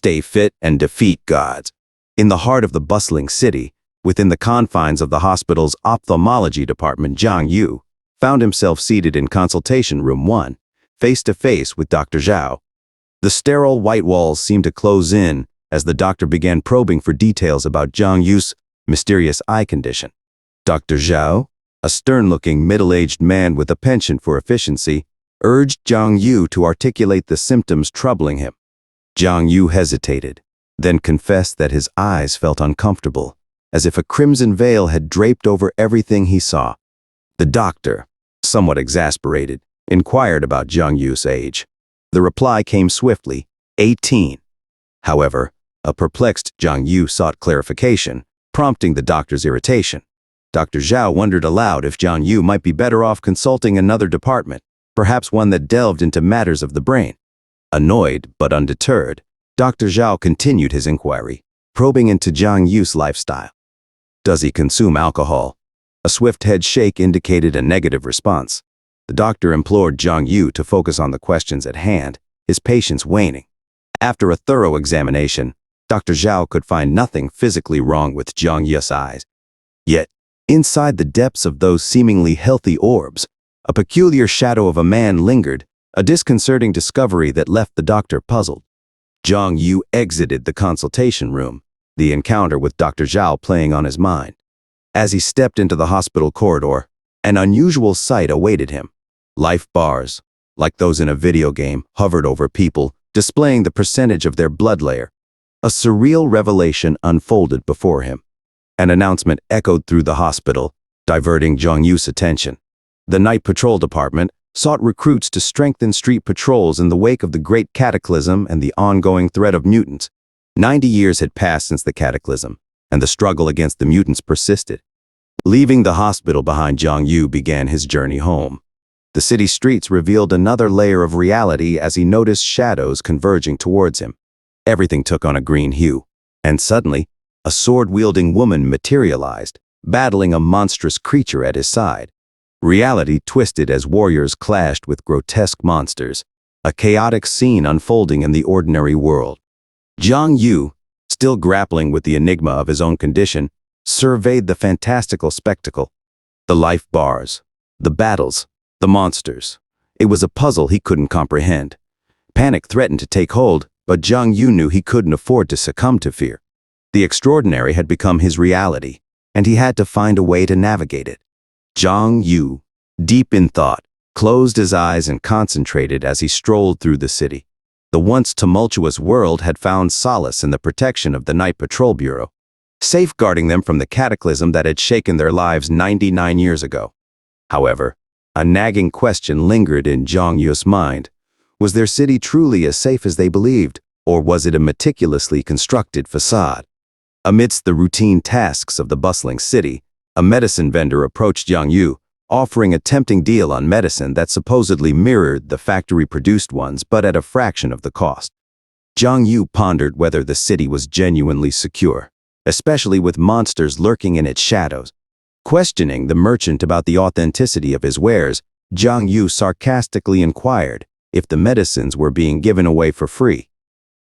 stay fit and defeat gOD's. In the heart of the bustling city, within the confines of the hospital's ophthalmology department, Zhang Yu found himself seated in consultation room 1, face to face with Dr. Zhao. The sterile white walls seemed to close in as the doctor began probing for details about Zhang Yu's mysterious eye condition. Dr. Zhao, a stern-looking middle-aged man with a penchant for efficiency, urged Zhang Yu to articulate the symptoms troubling him. Zhang Yu hesitated, then confessed that his eyes felt uncomfortable, as if a crimson veil had draped over everything he saw. The doctor, somewhat exasperated, inquired about Zhang Yu's age. The reply came swiftly, 18. However, a perplexed Zhang Yu sought clarification, prompting the doctor's irritation. Dr. Zhao wondered aloud if Zhang Yu might be better off consulting another department, perhaps one that delved into matters of the brain. Annoyed but undeterred, Dr. Zhao continued his inquiry, probing into Zhang Yu's lifestyle. Does he consume alcohol? A swift head shake indicated a negative response. The doctor implored Zhang Yu to focus on the questions at hand, his patience waning. After a thorough examination, Dr. Zhao could find nothing physically wrong with Zhang Yu's eyes. Yet, inside the depths of those seemingly healthy orbs, a peculiar shadow of a man lingered, a disconcerting discovery that left the doctor puzzled. Zhang Yu exited the consultation room, the encounter with Dr. Zhao playing on his mind. As he stepped into the hospital corridor, an unusual sight awaited him. Life bars, like those in a video game, hovered over people, displaying the percentage of their blood layer. A surreal revelation unfolded before him. An announcement echoed through the hospital, diverting Zhang Yu's attention. The Night Patrol Department sought recruits to strengthen street patrols in the wake of the Great Cataclysm and the ongoing threat of mutants. 90 years had passed since the cataclysm, and the struggle against the mutants persisted. Leaving the hospital behind, Zhang Yu began his journey home. The city streets revealed another layer of reality as he noticed shadows converging towards him. Everything took on a green hue, and suddenly, a sword-wielding woman materialized, battling a monstrous creature at his side. Reality twisted as warriors clashed with grotesque monsters, a chaotic scene unfolding in the ordinary world. Zhang Yu, still grappling with the enigma of his own condition, surveyed the fantastical spectacle. The life bars, the battles, the monsters. It was a puzzle he couldn't comprehend. Panic threatened to take hold, but Zhang Yu knew he couldn't afford to succumb to fear. The extraordinary had become his reality, and he had to find a way to navigate it. Zhang Yu, deep in thought, closed his eyes and concentrated as he strolled through the city. The once tumultuous world had found solace in the protection of the Night Patrol Bureau, safeguarding them from the cataclysm that had shaken their lives 99 years ago. However, a nagging question lingered in Zhang Yu's mind. Was their city truly as safe as they believed, or was it a meticulously constructed facade? Amidst the routine tasks of the bustling city, a medicine vendor approached Zhang Yu, offering a tempting deal on medicine that supposedly mirrored the factory-produced ones but at a fraction of the cost. Zhang Yu pondered whether the city was genuinely secure, especially with monsters lurking in its shadows. Questioning the merchant about the authenticity of his wares, Zhang Yu sarcastically inquired if the medicines were being given away for free.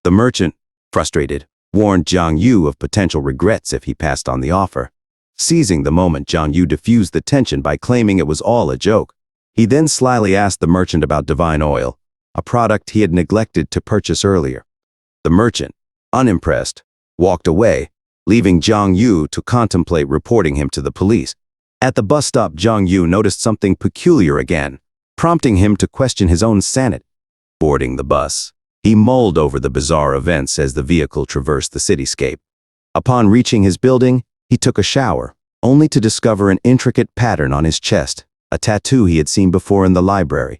The merchant, frustrated, warned Zhang Yu of potential regrets if he passed on the offer. Seizing the moment, Zhang Yu diffused the tension by claiming it was all a joke. He then slyly asked the merchant about divine oil, a product he had neglected to purchase earlier. The merchant, unimpressed, walked away, leaving Zhang Yu to contemplate reporting him to the police. At the bus stop, Zhang Yu noticed something peculiar again, prompting him to question his own sanity. Boarding the bus, he mulled over the bizarre events as the vehicle traversed the cityscape. Upon reaching his building, he took a shower, only to discover an intricate pattern on his chest, a tattoo he had seen before in the library.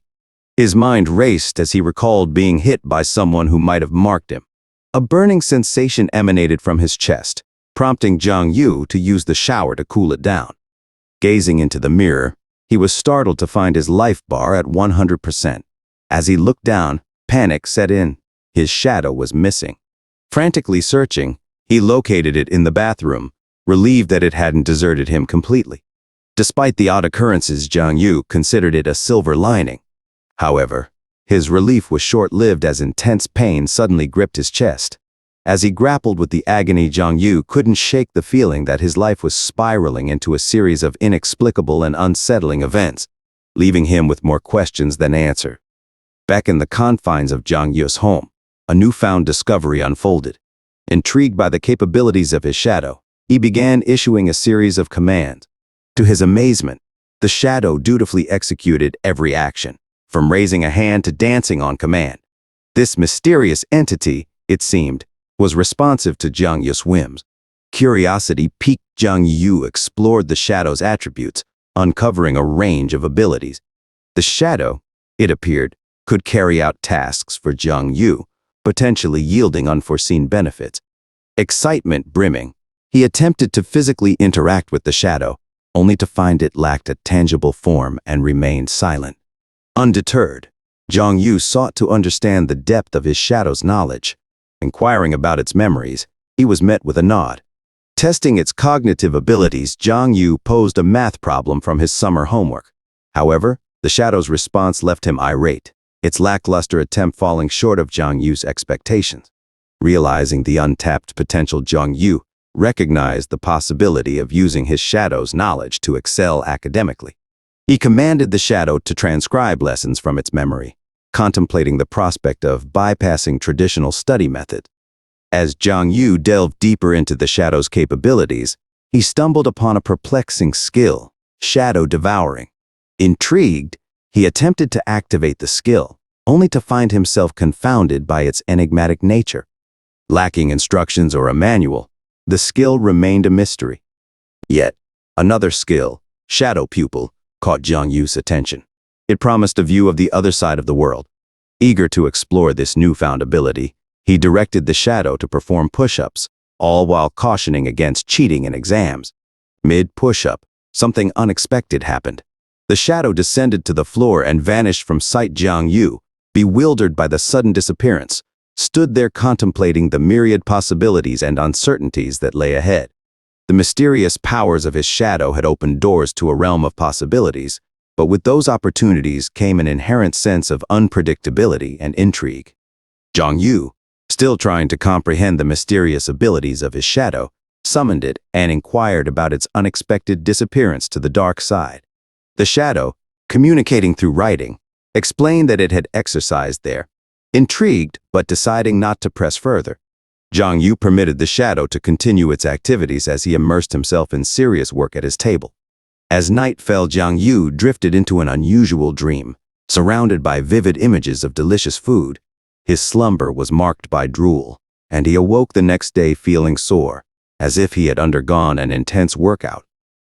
His mind raced as he recalled being hit by someone who might have marked him. A burning sensation emanated from his chest, prompting Zhang Yu to use the shower to cool it down. Gazing into the mirror, he was startled to find his life bar at 100%. As he looked down, panic set in. His shadow was missing. Frantically searching, he located it in the bathroom, relieved that it hadn't deserted him completely. Despite the odd occurrences, Zhang Yu considered it a silver lining. However, his relief was short-lived as intense pain suddenly gripped his chest. As he grappled with the agony, Zhang Yu couldn't shake the feeling that his life was spiraling into a series of inexplicable and unsettling events, leaving him with more questions than answers. Back in the confines of Zhang Yu's home, a newfound discovery unfolded. Intrigued by the capabilities of his shadow, he began issuing a series of commands. To his amazement, the shadow dutifully executed every action, from raising a hand to dancing on command. This mysterious entity, it seemed, was responsive to Zhang Yu's whims. Curiosity piqued. Zhang Yu explored the shadow's attributes, uncovering a range of abilities. The shadow, it appeared, could carry out tasks for Zhang Yu, potentially yielding unforeseen benefits. Excitement brimming, he attempted to physically interact with the shadow, only to find it lacked a tangible form and remained silent. Undeterred, Zhang Yu sought to understand the depth of his shadow's knowledge. Inquiring about its memories, he was met with a nod. Testing its cognitive abilities, Zhang Yu posed a math problem from his summer homework. However, the shadow's response left him irate, its lackluster attempt falling short of Zhang Yu's expectations. Realizing the untapped potential, Zhang Yu recognized the possibility of using his shadow's knowledge to excel academically. He commanded the shadow to transcribe lessons from its memory, contemplating the prospect of bypassing traditional study methods. As Zhang Yu delved deeper into the shadow's capabilities, he stumbled upon a perplexing skill, shadow devouring. Intrigued, he attempted to activate the skill, only to find himself confounded by its enigmatic nature. Lacking instructions or a manual, the skill remained a mystery. Yet, another skill, shadow pupil, caught Zhang Yu's attention. It promised a view of the other side of the world. Eager to explore this newfound ability, he directed the shadow to perform push-ups, all while cautioning against cheating in exams. Mid-push-up, something unexpected happened. The shadow descended to the floor and vanished from sight. Zhang Yu, bewildered by the sudden disappearance, stood there contemplating the myriad possibilities and uncertainties that lay ahead. The mysterious powers of his shadow had opened doors to a realm of possibilities, but with those opportunities came an inherent sense of unpredictability and intrigue. Zhang Yu, still trying to comprehend the mysterious abilities of his shadow, summoned it and inquired about its unexpected disappearance to the dark side. The shadow, communicating through writing, explained that it had exercised there. Intrigued, but deciding not to press further, Zhang Yu permitted the shadow to continue its activities as he immersed himself in serious work at his table. As night fell, Zhang Yu drifted into an unusual dream, surrounded by vivid images of delicious food. His slumber was marked by drool, and he awoke the next day feeling sore, as if he had undergone an intense workout.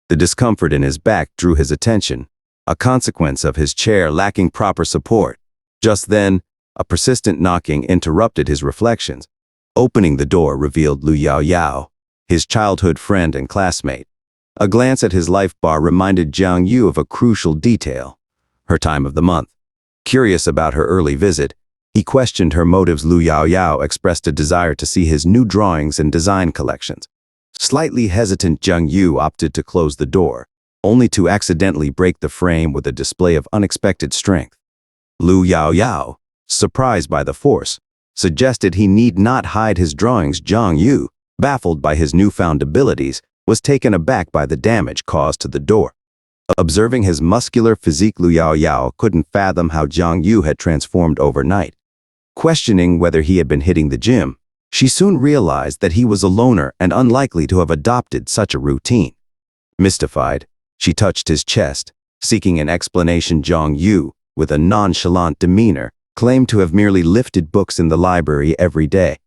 The discomfort in his back drew his attention, a consequence of his chair lacking proper support. Just then, a persistent knocking interrupted his reflections. Opening the door revealed Lu Yao Yao, his childhood friend and classmate. A glance at his life bar reminded Zhang Yu of a crucial detail: her time of the month. Curious about her early visit, he questioned her motives. Lu Yao Yao expressed a desire to see his new drawings and design collections. Slightly hesitant, Zhang Yu opted to close the door, only to accidentally break the frame with a display of unexpected strength. Lu Yao Yao, surprised by the force, suggested he need not hide his drawings. Zhang Yu, baffled by his newfound abilities, was taken aback by the damage caused to the door. Observing his muscular physique, Lu Yao Yao couldn't fathom how Zhang Yu had transformed overnight. Questioning whether he had been hitting the gym, she soon realized that he was a loner and unlikely to have adopted such a routine. Mystified, she touched his chest, seeking an explanation. Zhang Yu, with a nonchalant demeanor, claimed to have merely lifted books in the library every day.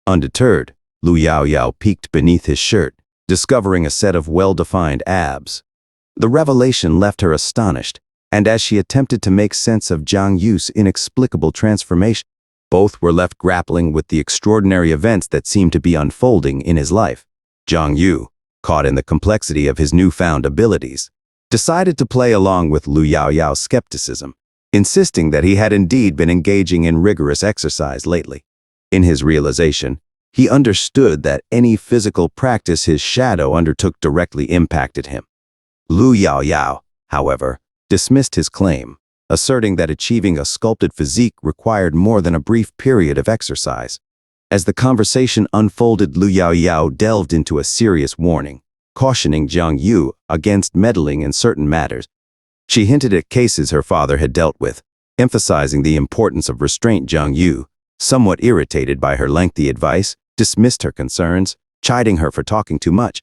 Undeterred, Lu Yao Yao peeked beneath his shirt, discovering a set of well-defined abs. The revelation left her astonished, and as she attempted to make sense of Zhang Yu's inexplicable transformation, both were left grappling with the extraordinary events that seemed to be unfolding in his life. Zhang Yu, caught in the complexity of his newfound abilities, decided to play along with Lu Yao Yao's skepticism, insisting that he had indeed been engaging in rigorous exercise lately. In his realization, he understood that any physical practice his shadow undertook directly impacted him. Lu Yao Yao, however, dismissed his claim, asserting that achieving a sculpted physique required more than a brief period of exercise. As the conversation unfolded, Lu Yaoyao delved into a serious warning, cautioning Jiang Yu against meddling in certain matters. She hinted at cases her father had dealt with, emphasizing the importance of restraint. Jiang Yu, somewhat irritated by her lengthy advice, dismissed her concerns, chiding her for talking too much.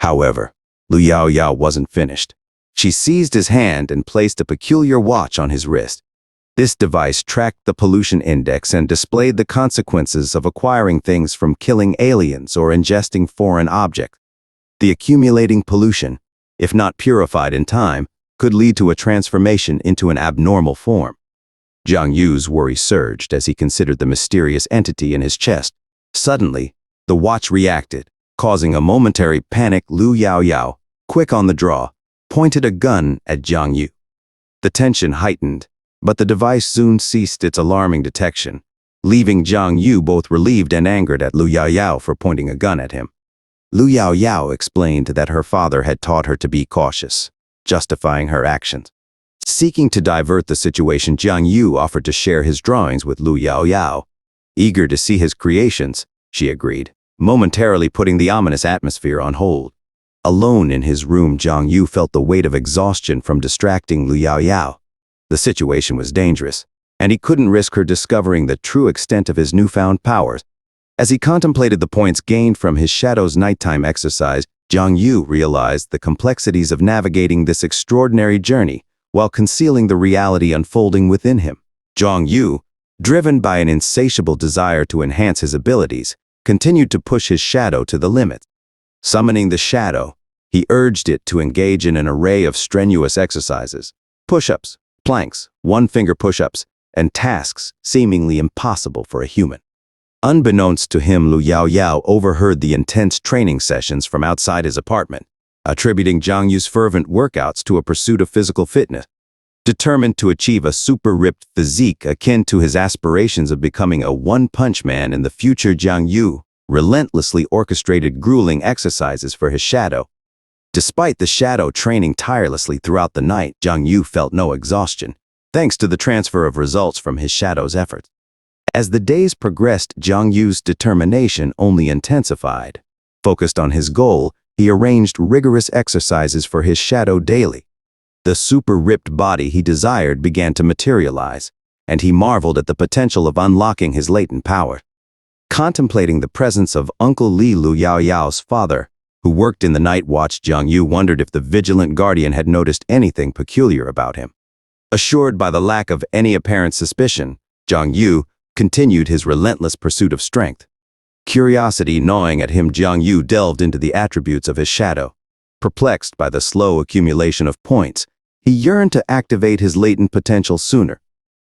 However, Lu Yaoyao wasn't finished. She seized his hand and placed a peculiar watch on his wrist. This device tracked the pollution index and displayed the consequences of acquiring things from killing aliens or ingesting foreign objects. The accumulating pollution, if not purified in time, could lead to a transformation into an abnormal form. Jiang Yu's worry surged as he considered the mysterious entity in his chest. Suddenly, the watch reacted, causing a momentary panic. Lu Yaoyao, quick on the draw, pointed a gun at Jiang Yu. The tension heightened, but the device soon ceased its alarming detection, leaving Jiang Yu both relieved and angered at Lu Yaoyao for pointing a gun at him. Lu Yaoyao explained that her father had taught her to be cautious, justifying her actions. Seeking to divert the situation, Jiang Yu offered to share his drawings with Lu Yaoyao. Eager to see his creations, she agreed, momentarily putting the ominous atmosphere on hold. Alone in his room, Jiang Yu felt the weight of exhaustion from distracting Lu Yaoyao. The situation was dangerous, and he couldn't risk her discovering the true extent of his newfound powers. As he contemplated the points gained from his shadow's nighttime exercise, Jiang Yu realized the complexities of navigating this extraordinary journey while concealing the reality unfolding within him. Jiang Yu, driven by an insatiable desire to enhance his abilities, continued to push his shadow to the limit. Summoning the shadow, he urged it to engage in an array of strenuous exercises, push-ups, planks, one-finger push-ups, and tasks seemingly impossible for a human. Unbeknownst to him, Lu Yaoyao overheard the intense training sessions from outside his apartment, attributing Jiang Yu's fervent workouts to a pursuit of physical fitness. Determined to achieve a super-ripped physique akin to his aspirations of becoming a one-punch man in the future, Jiang Yu relentlessly orchestrated grueling exercises for his shadow. Despite the shadow training tirelessly throughout the night, Jiang Yu felt no exhaustion, thanks to the transfer of results from his shadow's efforts. As the days progressed, Jiang Yu's determination only intensified. Focused on his goal, he arranged rigorous exercises for his shadow daily. The super-ripped body he desired began to materialize, and he marveled at the potential of unlocking his latent power. Contemplating the presence of Uncle Li, Lu Yaoyao's father, who worked in the night watch, Jiang Yu wondered if the vigilant guardian had noticed anything peculiar about him. Assured by the lack of any apparent suspicion, Jiang Yu continued his relentless pursuit of strength. Curiosity gnawing at him, Jiang Yu delved into the attributes of his shadow. Perplexed by the slow accumulation of points, he yearned to activate his latent potential sooner.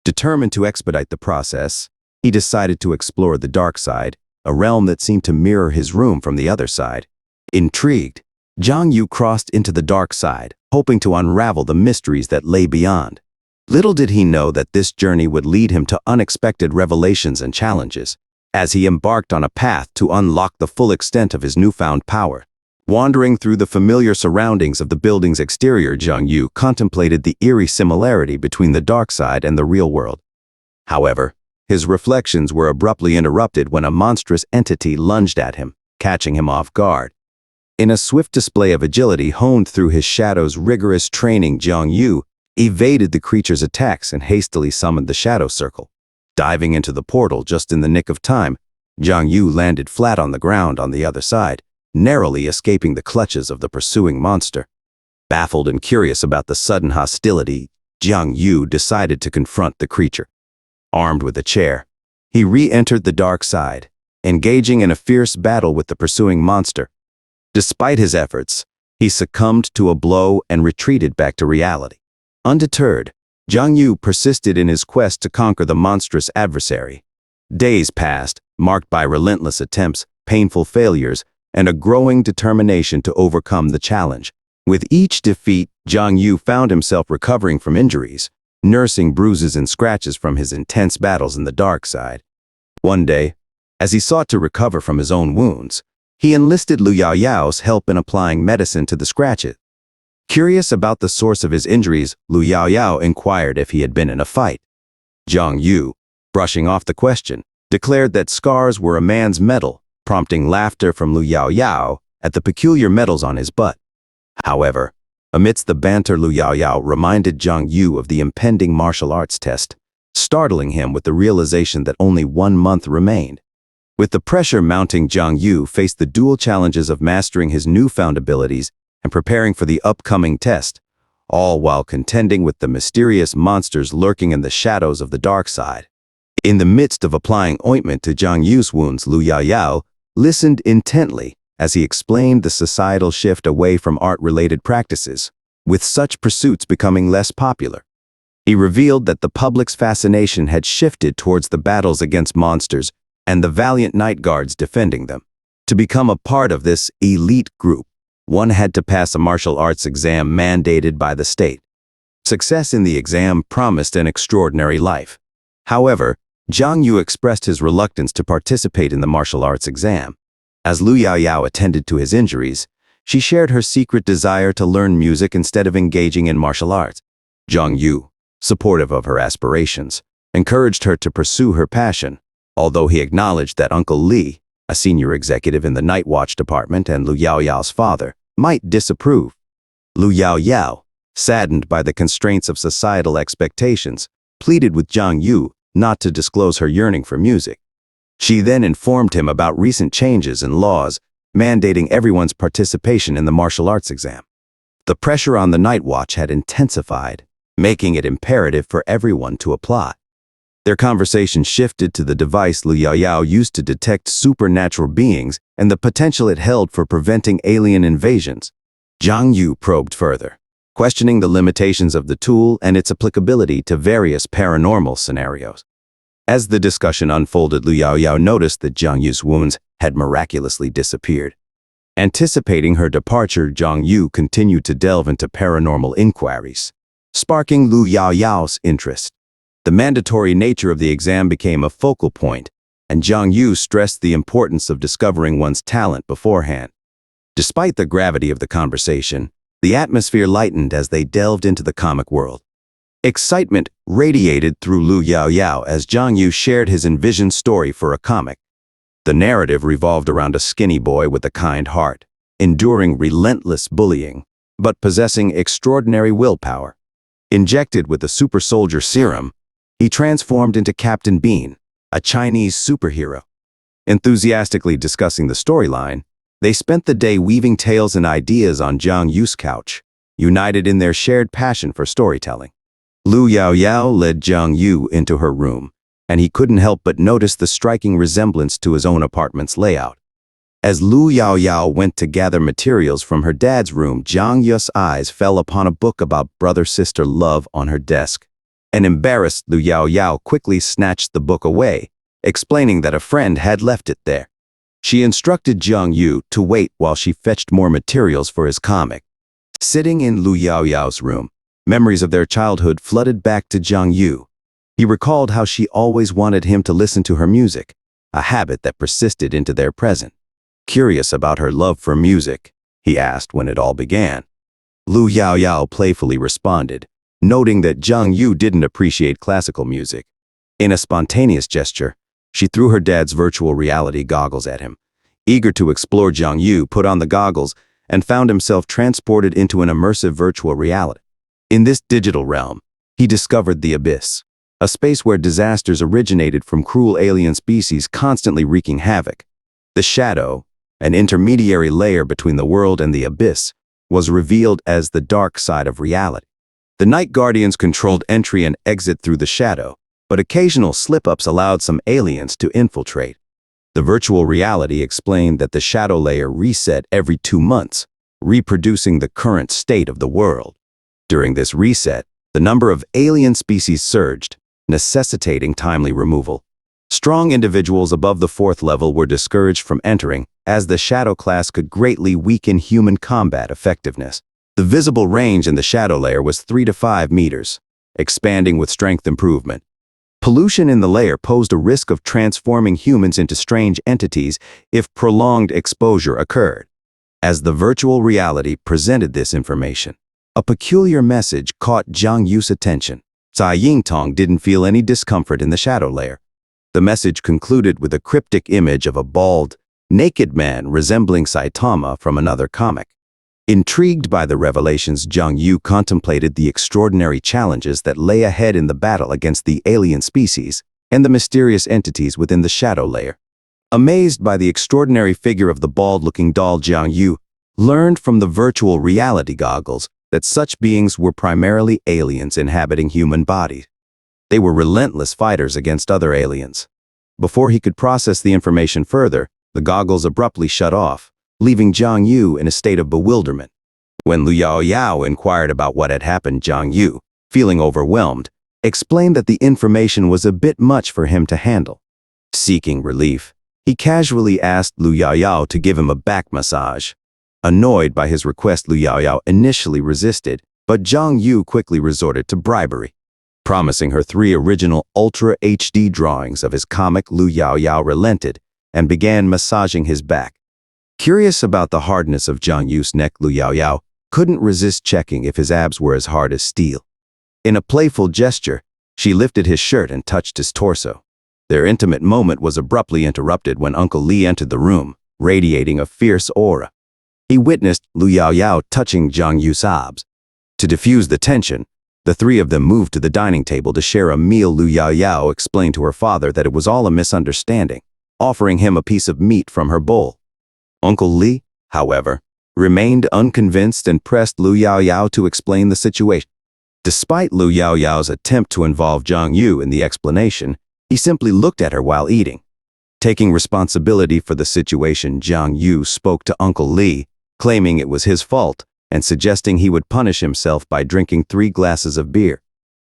Determined to expedite the process, he decided to explore the dark side, a realm that seemed to mirror his room from the other side. Intrigued, Jiang Yu crossed into the dark side, hoping to unravel the mysteries that lay beyond. Little did he know that this journey would lead him to unexpected revelations and challenges, as he embarked on a path to unlock the full extent of his newfound power. Wandering through the familiar surroundings of the building's exterior, Jiang Yu contemplated the eerie similarity between the dark side and the real world. However, his reflections were abruptly interrupted when a monstrous entity lunged at him, catching him off guard. In a swift display of agility honed through his shadow's rigorous training, Jiang Yu evaded the creature's attacks and hastily summoned the shadow circle. Diving into the portal just in the nick of time, Jiang Yu landed flat on the ground on the other side, narrowly escaping the clutches of the pursuing monster. Baffled and curious about the sudden hostility, Jiang Yu decided to confront the creature. Armed with a chair, he re-entered the dark side, engaging in a fierce battle with the pursuing monster. Despite his efforts, he succumbed to a blow and retreated back to reality. Undeterred, Jiang Yu persisted in his quest to conquer the monstrous adversary. Days passed, marked by relentless attempts, painful failures, and a growing determination to overcome the challenge. With each defeat, Jiang Yu found himself recovering from injuries, nursing bruises and scratches from his intense battles in the dark side. One day, as he sought to recover from his own wounds, he enlisted Lu Yaoyao's help in applying medicine to the scratches. Curious about the source of his injuries, Lu Yaoyao inquired if he had been in a fight. Jiang Yu, brushing off the question, declared that scars were a man's metal, prompting laughter from Lu Yaoyao at the peculiar metals on his butt. However, amidst the banter, Lu Yaoyao reminded Zhang Yu of the impending martial arts test, startling him with the realization that only 1 month remained. With the pressure mounting, Zhang Yu faced the dual challenges of mastering his newfound abilities and preparing for the upcoming test, all while contending with the mysterious monsters lurking in the shadows of the dark side. In the midst of applying ointment to Zhang Yu's wounds, Lu Yaoyao listened intently as he explained the societal shift away from art-related practices, with such pursuits becoming less popular. He revealed that the public's fascination had shifted towards the battles against monsters and the valiant night guards defending them. To become a part of this elite group, one had to pass a martial arts exam mandated by the state. Success in the exam promised an extraordinary life. However, Zhang Yu expressed his reluctance to participate in the martial arts exam. As Lu Yaoyao attended to his injuries, she shared her secret desire to learn music instead of engaging in martial arts. Zhang Yu, supportive of her aspirations, encouraged her to pursue her passion, although he acknowledged that Uncle Li, a senior executive in the Night Watch department and Lu Yaoyao's father, might disapprove. Lu Yaoyao, saddened by the constraints of societal expectations, pleaded with Zhang Yu not to disclose her yearning for music. She then informed him about recent changes in laws mandating everyone's participation in the martial arts exam. The pressure on the Night Watch had intensified, making it imperative for everyone to apply. Their conversation shifted to the device Lu Yaoyao used to detect supernatural beings and the potential it held for preventing alien invasions. Zhang Yu probed further, questioning the limitations of the tool and its applicability to various paranormal scenarios. As the discussion unfolded, Lu Yaoyao noticed that Zhang Yu's wounds had miraculously disappeared. Anticipating her departure, Zhang Yu continued to delve into paranormal inquiries, sparking Lu Yaoyao's interest. The mandatory nature of the exam became a focal point, and Zhang Yu stressed the importance of discovering one's talent beforehand. Despite the gravity of the conversation, the atmosphere lightened as they delved into the comic world. Excitement radiated through Lu Yaoyao as Zhang Yu shared his envisioned story for a comic. The narrative revolved around a skinny boy with a kind heart, enduring relentless bullying, but possessing extraordinary willpower. Injected with the super soldier serum, he transformed into Captain Bean, a Chinese superhero. Enthusiastically discussing the storyline, they spent the day weaving tales and ideas on Zhang Yu's couch, united in their shared passion for storytelling. Lu Yaoyao led Zhang Yu into her room, and he couldn't help but notice the striking resemblance to his own apartment's layout. As Lu Yaoyao went to gather materials from her dad's room, Zhang Yu's eyes fell upon a book about brother-sister love on her desk. An embarrassed Lu Yaoyao quickly snatched the book away, explaining that a friend had left it there. She instructed Zhang Yu to wait while she fetched more materials for his comic. Sitting in Lu Yaoyao's room, memories of their childhood flooded back to Zhang Yu. He recalled how she always wanted him to listen to her music, a habit that persisted into their present. Curious about her love for music, he asked when it all began. Lu Yaoyao playfully responded, noting that Zhang Yu didn't appreciate classical music. In a spontaneous gesture, she threw her dad's virtual reality goggles at him. Eager to explore, Zhang Yu put on the goggles and found himself transported into an immersive virtual reality. In this digital realm, he discovered the abyss, a space where disasters originated from cruel alien species constantly wreaking havoc. The shadow, an intermediary layer between the world and the abyss, was revealed as the dark side of reality. The Night Guardians controlled entry and exit through the shadow, but occasional slip-ups allowed some aliens to infiltrate. The virtual reality explained that the shadow layer reset every 2 months, reproducing the current state of the world. During this reset, the number of alien species surged, necessitating timely removal. Strong individuals above the 4th level were discouraged from entering, as the shadow class could greatly weaken human combat effectiveness. The visible range in the shadow layer was 3 to 5 meters, expanding with strength improvement. Pollution in the layer posed a risk of transforming humans into strange entities if prolonged exposure occurred. As the virtual reality presented this information, a peculiar message caught Zhang Yu's attention. Cai Yingtong didn't feel any discomfort in the shadow layer. The message concluded with a cryptic image of a bald, naked man resembling Saitama from another comic. Intrigued by the revelations, Jang Yu contemplated the extraordinary challenges that lay ahead in the battle against the alien species and the mysterious entities within the shadow layer. Amazed by the extraordinary figure of the bald-looking doll, Jang Yu learned from the virtual reality goggles that such beings were primarily aliens inhabiting human bodies. They were relentless fighters against other aliens. Before he could process the information further, the goggles abruptly shut off, leaving Jang Yu in a state of bewilderment. When Liu Yao inquired about what had happened, Jang Yu, feeling overwhelmed, explained that the information was a bit much for him to handle. Seeking relief, he casually asked Liu Yao to give him a back massage. Annoyed by his request, Liu Yao initially resisted, but Jang Yu quickly resorted to bribery. Promising her 3 original Ultra HD drawings of his comic, Liu Yao relented and began massaging his back. Curious about the hardness of Jang Yu's neck, Liu Yao couldn't resist checking if his abs were as hard as steel. In a playful gesture, she lifted his shirt and touched his torso. Their intimate moment was abruptly interrupted when Uncle Lee entered the room, radiating a fierce aura. He witnessed Liu Yao touching Jang Yu's abs. To diffuse the tension, the 3 of them moved to the dining table to share a meal. Liu Yao explained to her father that it was all a misunderstanding, offering him a piece of meat from her bowl. Uncle Lee, however, remained unconvinced and pressed Liu Yao to explain the situation. Despite Liu Yao's attempt to involve Jang Yu in the explanation, he simply looked at her while eating. Taking responsibility for the situation, Jang Yu spoke to Uncle Lee, claiming it was his fault and suggesting he would punish himself by drinking 3 glasses of beer.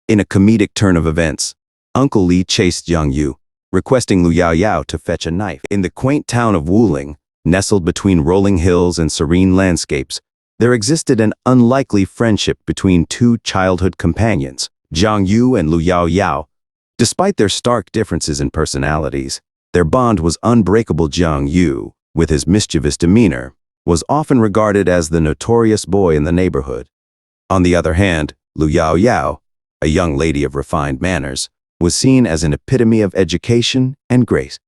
In a comedic turn of events, Uncle Lee chased Jang Yu, requesting Liu Yao to fetch a knife. In the quaint town of Wuling, nestled between rolling hills and serene landscapes, there existed an unlikely friendship between 2 childhood companions, Jang Yu and Liu Yao. Despite their stark differences in personalities, their bond was unbreakable. Jang Yu, with his mischievous demeanor, was often regarded as the notorious boy in the neighborhood. On the other hand, Liu Yao, a young lady of refined manners, was seen as an epitome of education and grace.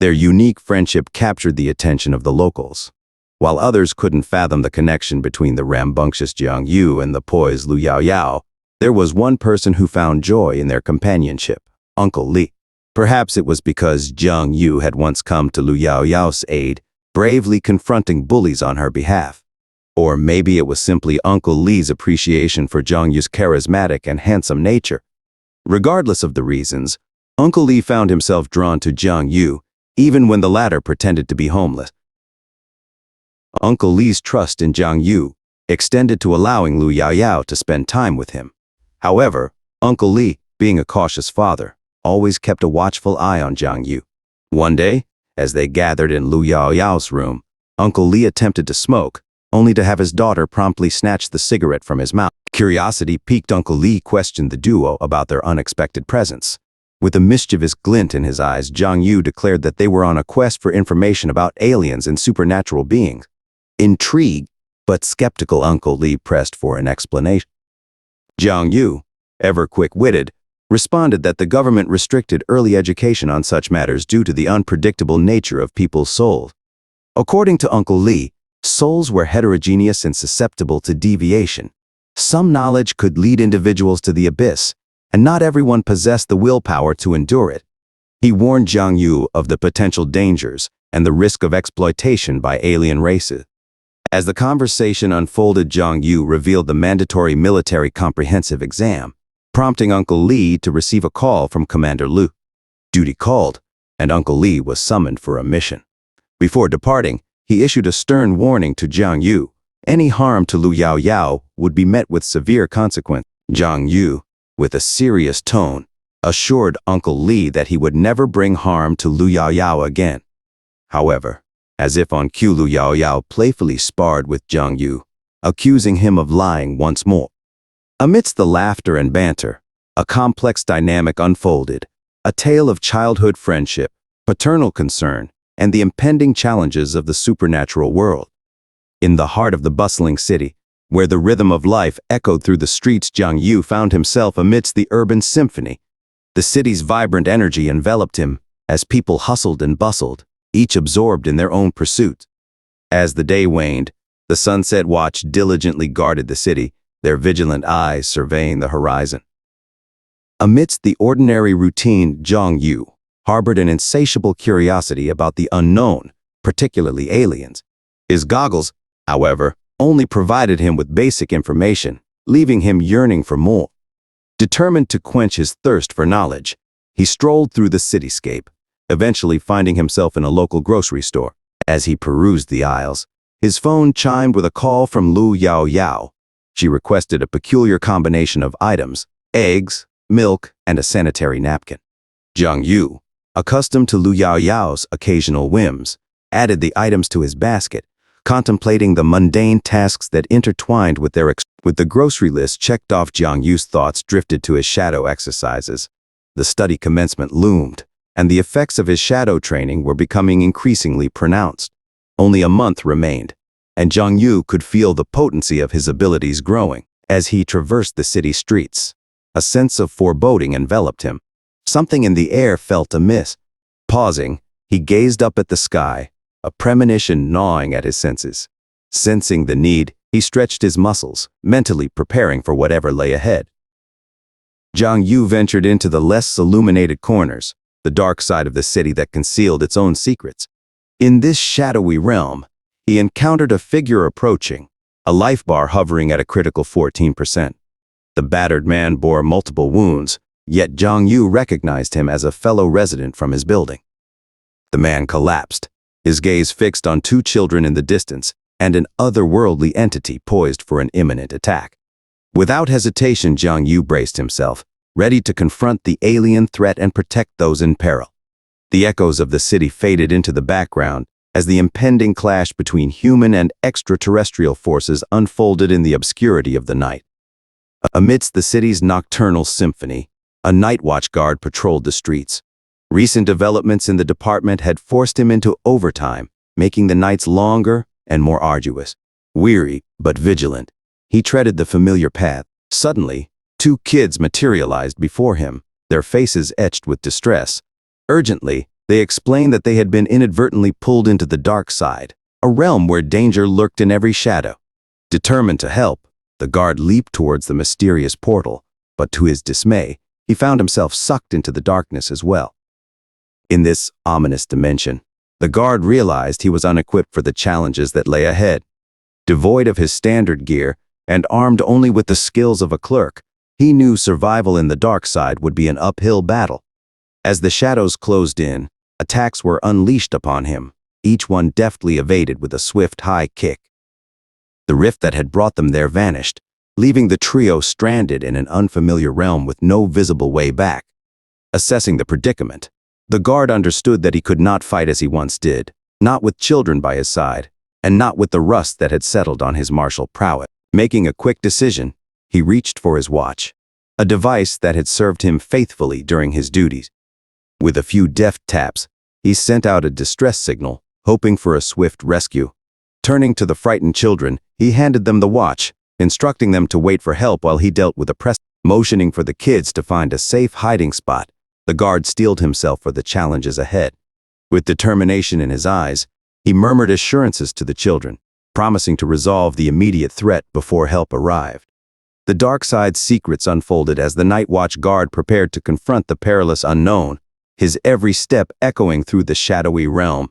Their unique friendship captured the attention of the locals. While others couldn't fathom the connection between the rambunctious Jang Yu and the poised Liu Yao, there was one person who found joy in their companionship, Uncle Lee. Perhaps it was because Jang Yu had once come to Liu Yao's aid, bravely confronting bullies on her behalf. Or maybe it was simply Uncle Lee's appreciation for Jang Yu's charismatic and handsome nature. Regardless of the reasons, Uncle Lee found himself drawn to Jang Yu, even when the latter pretended to be homeless. Uncle Lee's trust in Jang Yu extended to allowing Liu Yao to spend time with him. However, Uncle Lee, being a cautious father, always kept a watchful eye on Jang Yu. One day, as they gathered in Liu Yao's room, Uncle Lee attempted to smoke, only to have his daughter promptly snatch the cigarette from his mouth. Curiosity piqued Uncle Lee questioned the duo about their unexpected presence. With a mischievous glint in his eyes, Jang Yu declared that they were on a quest for information about aliens and supernatural beings. Intrigued, but skeptical, Uncle Lee pressed for an explanation. Jang Yu, ever quick-witted, responded that the government restricted early education on such matters due to the unpredictable nature of people's souls. According to Uncle Lee, souls were heterogeneous and susceptible to deviation. Some knowledge could lead individuals to the abyss, and not everyone possessed the willpower to endure it. He warned Jang Yu of the potential dangers and the risk of exploitation by alien races. As the conversation unfolded, Jang Yu revealed the mandatory military comprehensive exam, prompting Uncle Lee to receive a call from Commander Liu. Duty called, and Uncle Lee was summoned for a mission. Before departing, he issued a stern warning to Jang Yu. Any harm to Liu Yao would be met with severe consequences. Jang Yu, with a serious tone, assured Uncle Lee that he would never bring harm to Liu Yao again. However, as if on cue, Liu Yao playfully sparred with Jang Yu, accusing him of lying once more. Amidst the laughter and banter, a complex dynamic unfolded, a tale of childhood friendship, paternal concern, and the impending challenges of the supernatural world. In the heart of the bustling city, where the rhythm of life echoed through the streets, Jang Yu found himself amidst the urban symphony. The city's vibrant energy enveloped him as people hustled and bustled, each absorbed in their own pursuit. As the day waned, the sunset watch diligently guarded the city, their vigilant eyes surveying the horizon. Amidst the ordinary routine, Zhang Yu harbored an insatiable curiosity about the unknown, particularly aliens. His goggles, however, only provided him with basic information, leaving him yearning for more. Determined to quench his thirst for knowledge, he strolled through the cityscape, eventually finding himself in a local grocery store. As he perused the aisles, his phone chimed with a call from Lu Yao Yao. She requested a peculiar combination of items: eggs, milk, and a sanitary napkin. Zhang Yu, accustomed to Lu Yao Yao's occasional whims, added the items to his basket, contemplating the mundane tasks that intertwined with the grocery list checked off. Zhang Yu's thoughts drifted to his shadow exercises. The study commencement loomed, and the effects of his shadow training were becoming increasingly pronounced. Only a month remained, and Zhang Yu could feel the potency of his abilities growing. As he traversed the city streets, a sense of foreboding enveloped him. Something in the air felt amiss. Pausing, he gazed up at the sky, a premonition gnawing at his senses. Sensing the need, he stretched his muscles, mentally preparing for whatever lay ahead. Zhang Yu ventured into the less illuminated corners, the dark side of the city that concealed its own secrets. In this shadowy realm, he encountered a figure approaching, a life bar hovering at a critical 14%. The battered man bore multiple wounds, yet Zhang Yu recognized him as a fellow resident from his building. The man collapsed, his gaze fixed on two children in the distance and an otherworldly entity poised for an imminent attack. Without hesitation, Zhang Yu braced himself, ready to confront the alien threat and protect those in peril. The echoes of the city faded into the background as the impending clash between human and extraterrestrial forces unfolded in the obscurity of the night. Amidst the city's nocturnal symphony, a night watch guard patrolled the streets. Recent developments in the department had forced him into overtime, making the nights longer and more arduous. Weary but vigilant, he treaded the familiar path. Suddenly, two kids materialized before him, their faces etched with distress. Urgently, they explained that they had been inadvertently pulled into the dark side, a realm where danger lurked in every shadow. Determined to help, the guard leaped towards the mysterious portal, but to his dismay, he found himself sucked into the darkness as well. In this ominous dimension, the guard realized he was unequipped for the challenges that lay ahead. Devoid of his standard gear and armed only with the skills of a clerk, he knew survival in the dark side would be an uphill battle. As the shadows closed in, attacks were unleashed upon him, each one deftly evaded with a swift high kick. The rift that had brought them there vanished, leaving the trio stranded in an unfamiliar realm with no visible way back. Assessing the predicament, the guard understood that he could not fight as he once did, not with children by his side, and not with the rust that had settled on his martial prowess. Making a quick decision, he reached for his watch, a device that had served him faithfully during his duties. With a few deft taps, he sent out a distress signal, hoping for a swift rescue. Turning to the frightened children, he handed them the watch, instructing them to wait for help while he dealt with the press. Motioning for the kids to find a safe hiding spot, the guard steeled himself for the challenges ahead. With determination in his eyes, he murmured assurances to the children, promising to resolve the immediate threat before help arrived. The dark side's secrets unfolded as the night watch guard prepared to confront the perilous unknown, his every step echoing through the shadowy realm.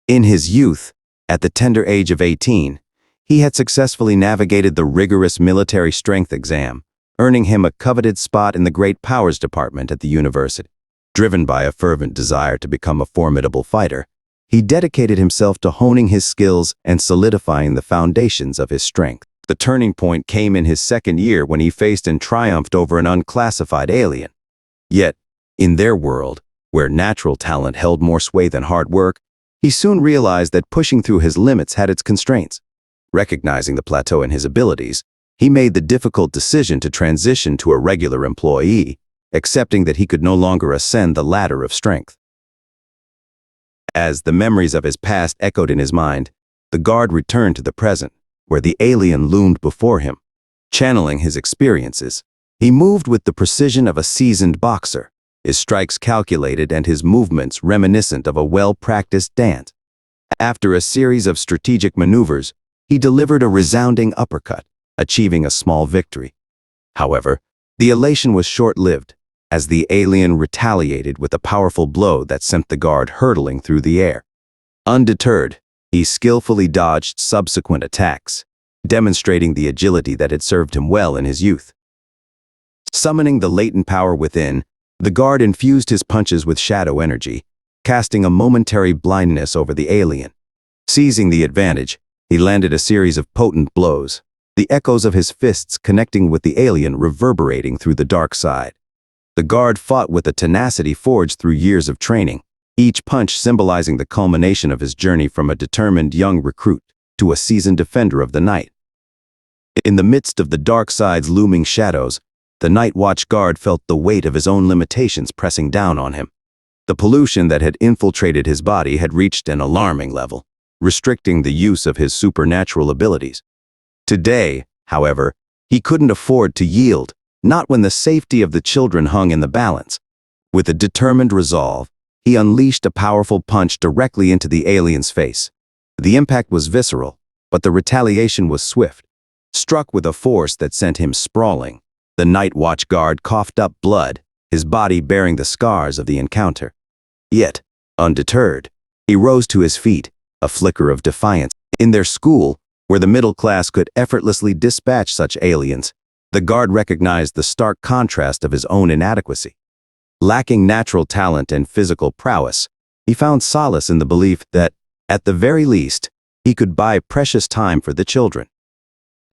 In his youth, at the tender age of 18, he had successfully navigated the rigorous military strength exam, earning him a coveted spot in the Great Powers Department at the university. Driven by a fervent desire to become a formidable fighter, he dedicated himself to honing his skills and solidifying the foundations of his strength. The turning point came in his second year when he faced and triumphed over an unclassified alien. Yet, in their world, where natural talent held more sway than hard work, he soon realized that pushing through his limits had its constraints. Recognizing the plateau in his abilities, he made the difficult decision to transition to a regular employee, accepting that he could no longer ascend the ladder of strength. As the memories of his past echoed in his mind, the guard returned to the present, where the alien loomed before him. Channeling his experiences, He moved with the precision of a seasoned boxer, his strikes calculated and his movements reminiscent of a well-practiced dance. After a series of strategic maneuvers, he delivered a resounding uppercut, achieving a small victory. However, the elation was short-lived, as the alien retaliated with a powerful blow that sent the guard hurtling through the air. Undeterred, he skillfully dodged subsequent attacks, demonstrating the agility that had served him well in his youth. Summoning the latent power within, the guard infused his punches with shadow energy, casting a momentary blindness over the alien. Seizing the advantage, he landed a series of potent blows, the echoes of his fists connecting with the alien reverberating through the dark side. The guard fought with a tenacity forged through years of training, each punch symbolizing the culmination of his journey from a determined young recruit to a seasoned defender of the night. In the midst of the dark side's looming shadows, the Night Watch guard felt the weight of his own limitations pressing down on him. The pollution that had infiltrated his body had reached an alarming level, restricting the use of his supernatural abilities. Today, however, he couldn't afford to yield, not when the safety of the children hung in the balance. With a determined resolve, he unleashed a powerful punch directly into the alien's face. The impact was visceral, but the retaliation was swift. Struck with a force that sent him sprawling, the Night Watch guard coughed up blood, his body bearing the scars of the encounter. Yet, undeterred, he rose to his feet, a flicker of defiance. In their school, where the middle class could effortlessly dispatch such aliens, the guard recognized the stark contrast of his own inadequacy. Lacking natural talent and physical prowess, he found solace in the belief that, at the very least, he could buy precious time for the children.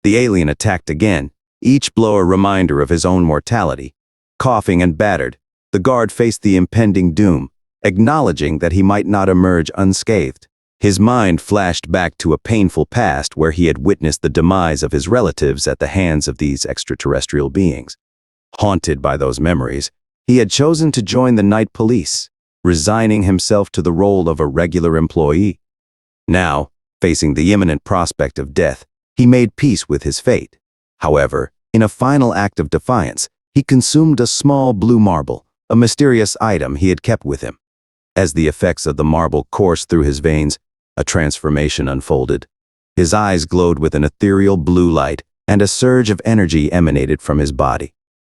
The alien attacked again, each blow a reminder of his own mortality. Coughing and battered, the guard faced the impending doom, acknowledging that he might not emerge unscathed. His mind flashed back to a painful past where he had witnessed the demise of his relatives at the hands of these extraterrestrial beings. Haunted by those memories, he had chosen to join the night police, resigning himself to the role of a regular employee. Now, facing the imminent prospect of death, he made peace with his fate. However, in a final act of defiance, he consumed a small blue marble, a mysterious item he had kept with him. As the effects of the marble coursed through his veins, a transformation unfolded. His eyes glowed with an ethereal blue light, and a surge of energy emanated from his body.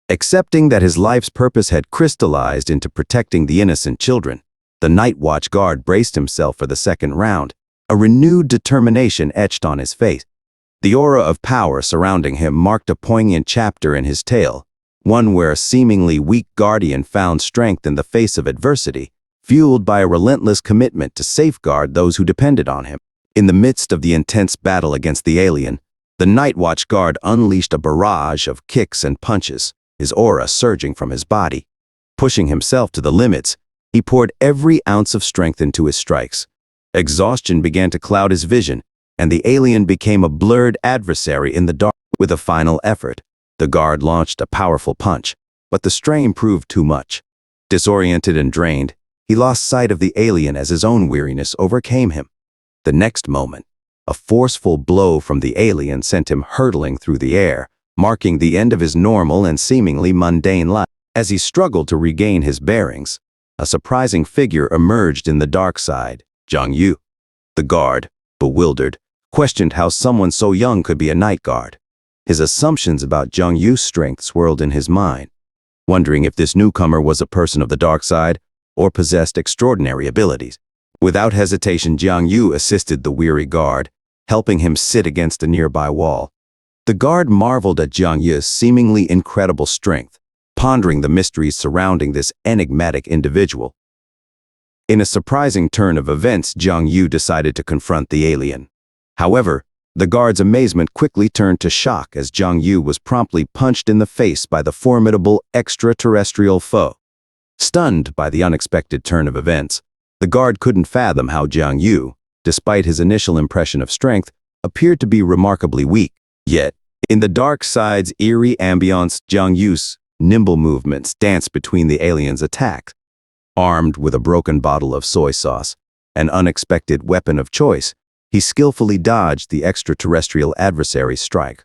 Accepting that his life's purpose had crystallized into protecting the innocent children, the Night Watch guard braced himself for the second round, a renewed determination etched on his face. The aura of power surrounding him marked a poignant chapter in his tale, one where a seemingly weak guardian found strength in the face of adversity, fueled by a relentless commitment to safeguard those who depended on him. In the midst of the intense battle against the alien, the Night Watch guard unleashed a barrage of kicks and punches, his aura surging from his body. Pushing himself to the limits, he poured every ounce of strength into his strikes. Exhaustion began to cloud his vision, and the alien became a blurred adversary in the dark. With a final effort, the guard launched a powerful punch, but the strain proved too much. Disoriented and drained, he lost sight of the alien as his own weariness overcame him. The next moment, a forceful blow from the alien sent him hurtling through the air, marking the end of his normal and seemingly mundane life. As he struggled to regain his bearings, a surprising figure emerged in the dark side, Zhang Yu. The guard, bewildered, questioned how someone so young could be a night guard. His assumptions about Zhang Yu's strength swirled in his mind, wondering if this newcomer was a person of the dark side or possessed extraordinary abilities. Without hesitation, Zhang Yu assisted the weary guard, helping him sit against a nearby wall. The guard marveled at Zhang Yu's seemingly incredible strength, pondering the mysteries surrounding this enigmatic individual. In a surprising turn of events, Zhang Yu decided to confront the alien. However, the guard's amazement quickly turned to shock as Zhang Yu was promptly punched in the face by the formidable extraterrestrial foe. Stunned by the unexpected turn of events, the guard couldn't fathom how Zhang Yu, despite his initial impression of strength, appeared to be remarkably weak. Yet, in the dark side's eerie ambience, Zhang Yu's nimble movements danced between the alien's attacks. Armed with a broken bottle of soy sauce, an unexpected weapon of choice, he skillfully dodged the extraterrestrial adversary's strike.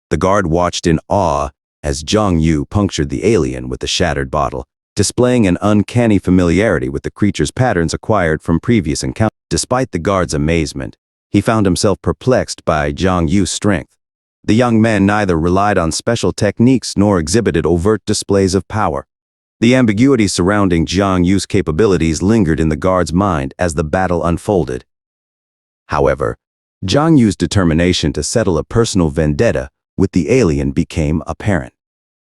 The guard watched in awe as Zhang Yu punctured the alien with the shattered bottle, displaying an uncanny familiarity with the creature's patterns acquired from previous encounters. Despite the guard's amazement, he found himself perplexed by Zhang Yu's strength. The young man neither relied on special techniques nor exhibited overt displays of power. The ambiguity surrounding Zhang Yu's capabilities lingered in the guard's mind as the battle unfolded. However, Zhang Yu's determination to settle a personal vendetta with the alien became apparent.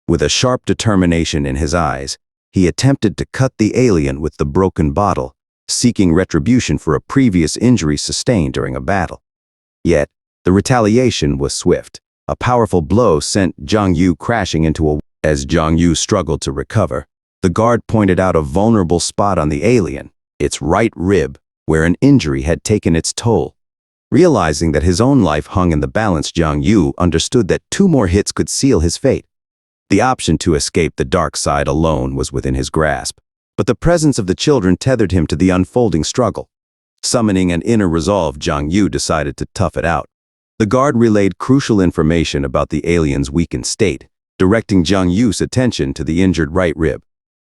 With a sharp determination in his eyes, he attempted to cut the alien with the broken bottle, seeking retribution for a previous injury sustained during a battle. Yet, the retaliation was swift. A powerful blow sent Zhang Yu crashing into a wall. As Zhang Yu struggled to recover, the guard pointed out a vulnerable spot on the alien, its right rib, where an injury had taken its toll. Realizing that his own life hung in the balance, Zhang Yu understood that 2 more hits could seal his fate. The option to escape the dark side alone was within his grasp, but the presence of the children tethered him to the unfolding struggle. Summoning an inner resolve, Zhang Yu decided to tough it out. The guard relayed crucial information about the alien's weakened state, directing Zhang Yu's attention to the injured right rib.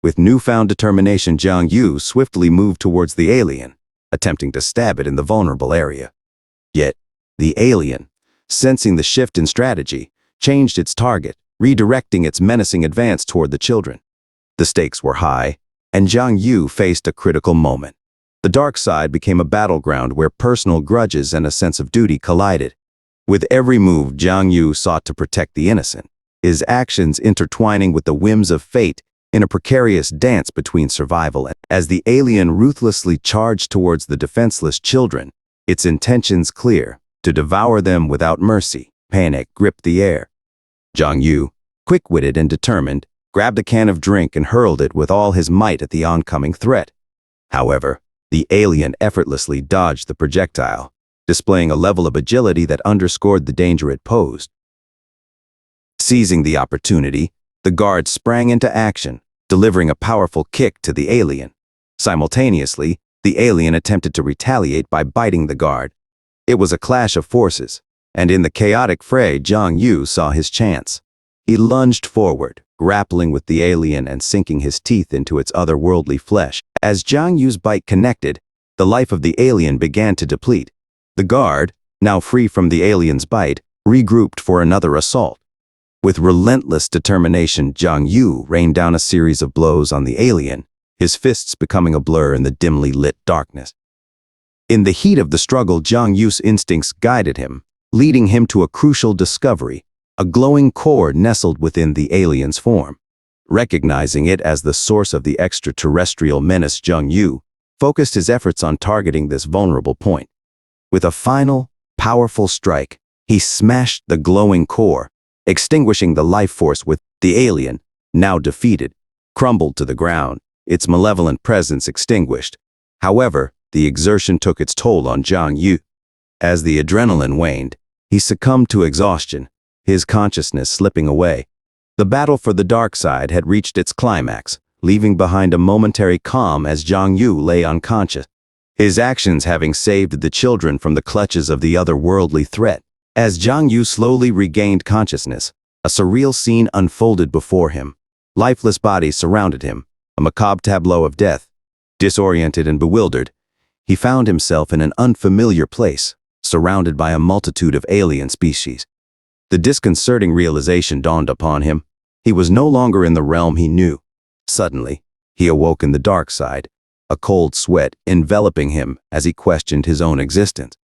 With newfound determination, Zhang Yu swiftly moved towards the alien, attempting to stab it in the vulnerable area. Yet, the alien, sensing the shift in strategy, changed its target, redirecting its menacing advance toward the children. The stakes were high, and Zhang Yu faced a critical moment. The dark side became a battleground where personal grudges and a sense of duty collided. With every move, Zhang Yu sought to protect the innocent, his actions intertwining with the whims of fate in a precarious dance between survival and as the alien ruthlessly charged towards the defenseless children, its intentions clear, to devour them without mercy. Panic gripped the air. Zhang Yu, quick-witted and determined, grabbed a can of drink and hurled it with all his might at the oncoming threat. However, the alien effortlessly dodged the projectile, displaying a level of agility that underscored the danger it posed. Seizing the opportunity, the guard sprang into action, delivering a powerful kick to the alien. Simultaneously, the alien attempted to retaliate by biting the guard. It was a clash of forces, and in the chaotic fray, Zhang Yu saw his chance. He lunged forward, grappling with the alien and sinking his teeth into its otherworldly flesh. As Zhang Yu's bite connected, the life of the alien began to deplete. The guard, now free from the alien's bite, regrouped for another assault. With relentless determination, Zhang Yu rained down a series of blows on the alien, his fists becoming a blur in the dimly lit darkness. In the heat of the struggle, Zhang Yu's instincts guided him, leading him to a crucial discovery, a glowing core nestled within the alien's form. Recognizing it as the source of the extraterrestrial menace, Zhang Yu focused his efforts on targeting this vulnerable point. With a final, powerful strike, he smashed the glowing core, extinguishing the life force with the alien, now defeated, crumbled to the ground, its malevolent presence extinguished. However, the exertion took its toll on Zhang Yu. As the adrenaline waned, he succumbed to exhaustion, his consciousness slipping away. The battle for the dark side had reached its climax, leaving behind a momentary calm as Zhang Yu lay unconscious, his actions having saved the children from the clutches of the otherworldly threat. As Zhang Yu slowly regained consciousness, a surreal scene unfolded before him. Lifeless bodies surrounded him, a macabre tableau of death. Disoriented and bewildered, he found himself in an unfamiliar place, surrounded by a multitude of alien species. The disconcerting realization dawned upon him. He was no longer in the realm he knew. Suddenly, he awoke in the dark side, a cold sweat enveloping him as he questioned his own existence.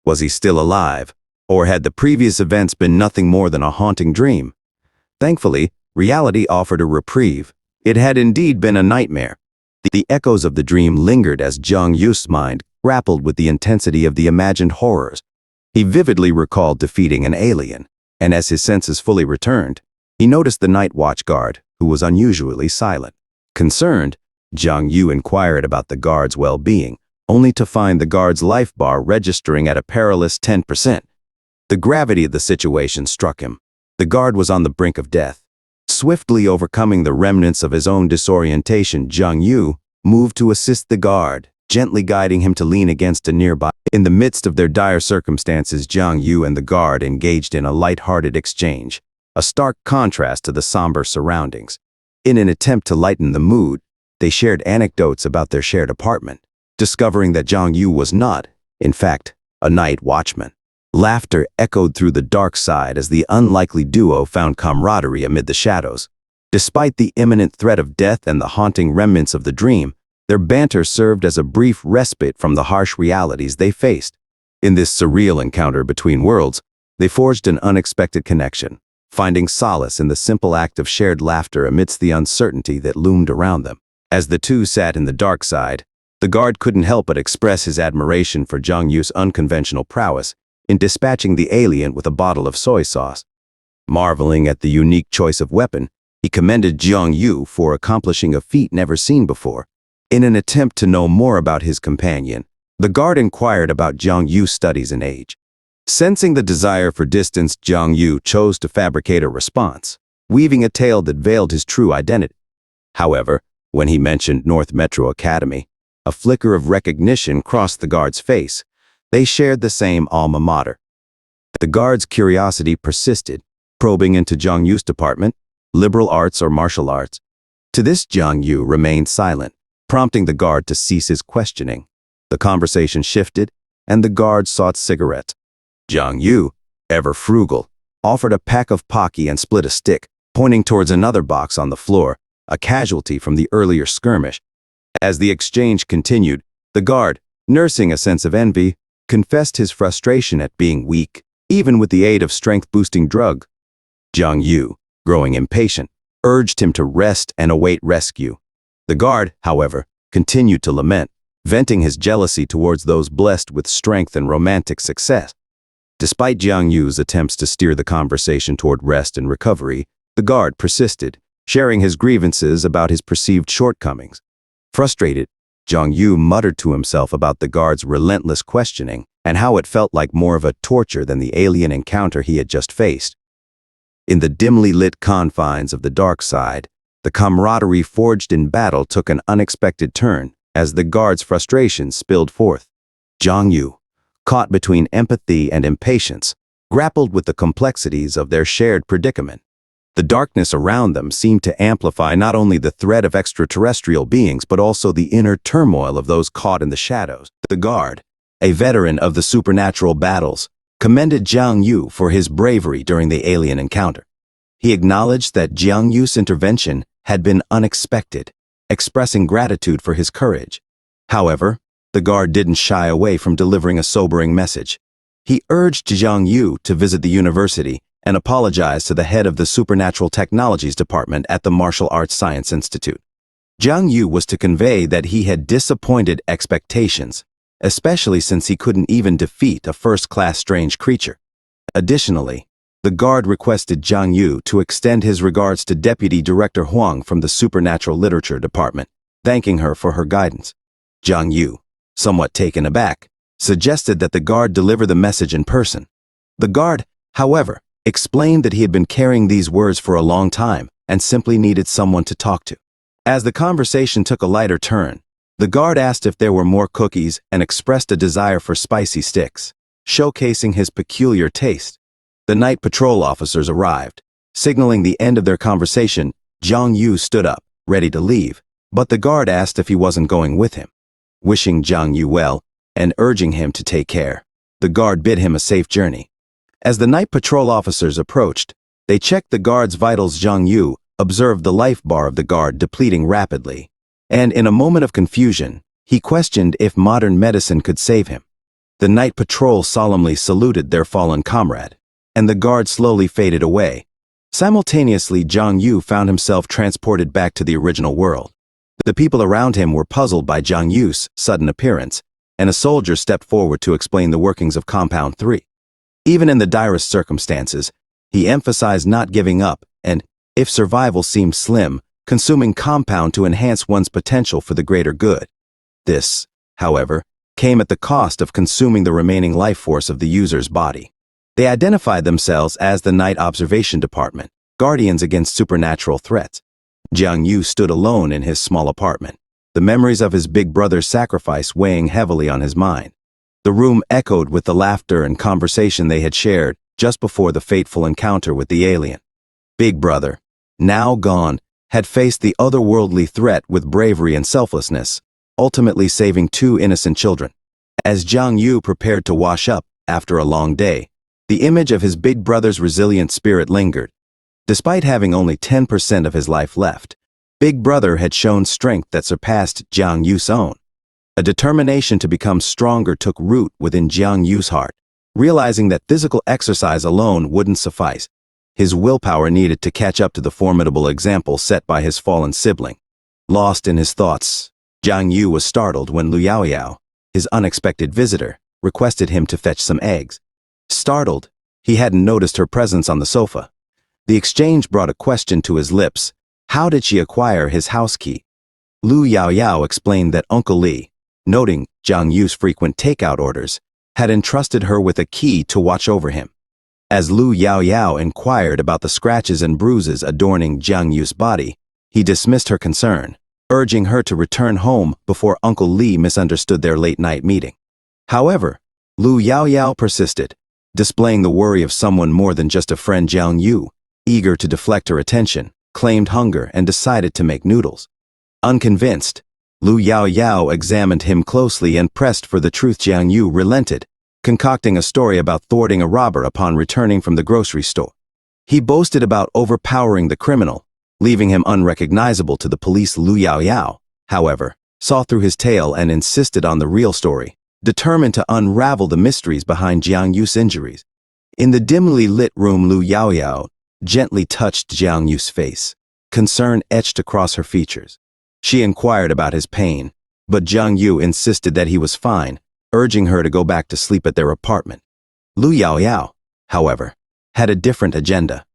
Was he still alive, or had the previous events been nothing more than a haunting dream? Thankfully, reality offered a reprieve. It had indeed been a nightmare. The echoes of the dream lingered as Zhang Yu's mind grappled with the intensity of the imagined horrors. He vividly recalled defeating an alien, and as his senses fully returned, he noticed the night watch guard, who was unusually silent. Concerned, Zhang Yu inquired about the guard's well-being, only to find the guard's life bar registering at a perilous 10%. The gravity of the situation struck him. The guard was on the brink of death. Swiftly overcoming the remnants of his own disorientation, Zhang Yu moved to assist the guard, gently guiding him to lean against a nearby. In the midst of their dire circumstances, Zhang Yu and the guard engaged in a lighthearted exchange, a stark contrast to the somber surroundings. In an attempt to lighten the mood, they shared anecdotes about their shared apartment, discovering that Jang Yu was not, in fact, a night watchman. Laughter echoed through the dark side as the unlikely duo found camaraderie amid the shadows. Despite the imminent threat of death and the haunting remnants of the dream, their banter served as a brief respite from the harsh realities they faced. In this surreal encounter between worlds, they forged an unexpected connection, finding solace in the simple act of shared laughter amidst the uncertainty that loomed around them. As the two sat in the dark side, the guard couldn't help but express his admiration for Jang Yu's unconventional prowess in dispatching the alien with a bottle of soy sauce. Marveling at the unique choice of weapon, he commended Jang Yu for accomplishing a feat never seen before. In an attempt to know more about his companion, the guard inquired about Jang Yu's studies and age. Sensing the desire for distance, Jang Yu chose to fabricate a response, weaving a tale that veiled his true identity. However, when he mentioned North Metro Academy, a flicker of recognition crossed the guard's face. They shared the same alma mater. The guard's curiosity persisted, probing into Jang Yu's department, liberal arts or martial arts. To this, Jang Yu remained silent, prompting the guard to cease his questioning. The conversation shifted, and the guard sought cigarettes. Jang Yu, ever frugal, offered a pack of Pocky and split a stick, pointing towards another box on the floor, a casualty from the earlier skirmish. As the exchange continued, the guard, nursing a sense of envy, confessed his frustration at being weak, even with the aid of strength-boosting drug. Jang Yu, growing impatient, urged him to rest and await rescue. The guard, however, continued to lament, venting his jealousy towards those blessed with strength and romantic success. Despite Jang Yu's attempts to steer the conversation toward rest and recovery, the guard persisted, sharing his grievances about his perceived shortcomings. Frustrated, Jang Yu muttered to himself about the guard's relentless questioning and how it felt like more of a torture than the alien encounter he had just faced. In the dimly lit confines of the dark side, the camaraderie forged in battle took an unexpected turn as the guard's frustrations spilled forth. Jang Yu, caught between empathy and impatience, grappled with the complexities of their shared predicament. The darkness around them seemed to amplify not only the threat of extraterrestrial beings but also the inner turmoil of those caught in the shadows. The guard, a veteran of the supernatural battles, commended Jang Yu for his bravery during the alien encounter. He acknowledged that Jang Yu's intervention had been unexpected, expressing gratitude for his courage. However, the guard didn't shy away from delivering a sobering message. He urged Jang Yu to visit the university and apologized to the head of the Supernatural Technologies Department at the Martial Arts Science Institute. Jang Yu was to convey that he had disappointed expectations, especially since he couldn't even defeat a first-class strange creature. Additionally, the guard requested Jang Yu to extend his regards to Deputy Director Huang from the Supernatural Literature Department, thanking her for her guidance. Jang Yu, somewhat taken aback, suggested that the guard deliver the message in person. The guard, however, explained that he had been carrying these words for a long time and simply needed someone to talk to. As the conversation took a lighter turn, the guard asked if there were more cookies and expressed a desire for spicy sticks, showcasing his peculiar taste. The night patrol officers arrived. Signaling the end of their conversation, Jang Yu stood up, ready to leave, but the guard asked if he wasn't going with him. Wishing Jang Yu well and urging him to take care, the guard bid him a safe journey. As the night patrol officers approached, they checked the guard's vitals. Jang Yu observed the life bar of the guard depleting rapidly, and in a moment of confusion, he questioned if modern medicine could save him. The night patrol solemnly saluted their fallen comrade, and the guard slowly faded away. Simultaneously, Jang Yu found himself transported back to the original world. The people around him were puzzled by Jang Yu's sudden appearance, and a soldier stepped forward to explain the workings of Compound 3. Even in the direst circumstances, he emphasized not giving up and, if survival seemed slim, consuming compound to enhance one's potential for the greater good. This, however, came at the cost of consuming the remaining life force of the user's body. They identified themselves as the Night Observation Department, guardians against supernatural threats. Jang Yu stood alone in his small apartment, the memories of his big brother's sacrifice weighing heavily on his mind. The room echoed with the laughter and conversation they had shared just before the fateful encounter with the alien. Big Brother, now gone, had faced the otherworldly threat with bravery and selflessness, ultimately saving 2 innocent children. As Jiang Yu prepared to wash up after a long day, the image of his big brother's resilient spirit lingered. Despite having only 10% of his life left, Big Brother had shown strength that surpassed Jiang Yu's own. A determination to become stronger took root within Jiang Yu's heart. Realizing that physical exercise alone wouldn't suffice, his willpower needed to catch up to the formidable example set by his fallen sibling. Lost in his thoughts, Jiang Yu was startled when Lu Yaoyao, his unexpected visitor, requested him to fetch some eggs. Startled, he hadn't noticed her presence on the sofa. The exchange brought a question to his lips. How did she acquire his house key? Lu Yaoyao explained that Uncle Li, noting Jiang Yu's frequent takeout orders, had entrusted her with a key to watch over him. As Lu Yaoyao inquired about the scratches and bruises adorning Jiang Yu's body, he dismissed her concern, urging her to return home before Uncle Li misunderstood their late-night meeting. However, Lu Yaoyao persisted, displaying the worry of someone more than just a friend. Jiang Yu, eager to deflect her attention, claimed hunger and decided to make noodles. Unconvinced, Lu Yaoyao examined him closely and pressed for the truth. Jiang Yu relented, concocting a story about thwarting a robber upon returning from the grocery store. He boasted about overpowering the criminal, leaving him unrecognizable to the police. Lu Yaoyao, however, saw through his tale and insisted on the real story, determined to unravel the mysteries behind Jiang Yu's injuries. In the dimly lit room, Lu Yaoyao gently touched Jiang Yu's face. Concern etched across her features. She inquired about his pain, but Jiang Yu insisted that he was fine, urging her to go back to sleep at their apartment. Lu Yaoyao, however, had a different agenda.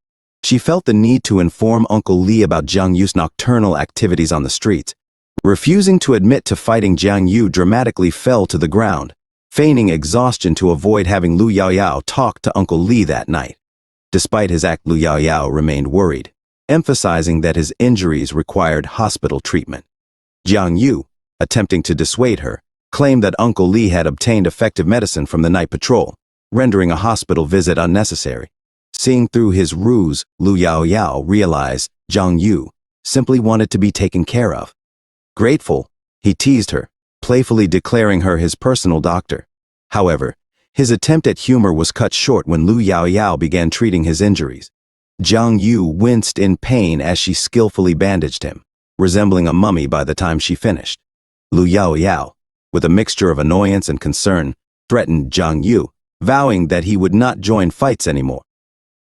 She felt the need to inform Uncle Li about Jiang Yu's nocturnal activities on the streets. Refusing to admit to fighting, Jiang Yu dramatically fell to the ground, feigning exhaustion to avoid having Lu Yaoyao talk to Uncle Li that night. Despite his act, Lu Yaoyao remained worried, emphasizing that his injuries required hospital treatment. Jiang Yu, attempting to dissuade her, claimed that Uncle Li had obtained effective medicine from the night patrol, rendering a hospital visit unnecessary. Seeing through his ruse, Lu Yaoyao realized Jiang Yu simply wanted to be taken care of. Grateful, he teased her, playfully declaring her his personal doctor. However, his attempt at humor was cut short when Lu Yaoyao began treating his injuries. Jiang Yu winced in pain as she skillfully bandaged him, resembling a mummy by the time she finished. Lu Yaoyao, with a mixture of annoyance and concern, threatened Jiang Yu, vowing that he would not join fights anymore.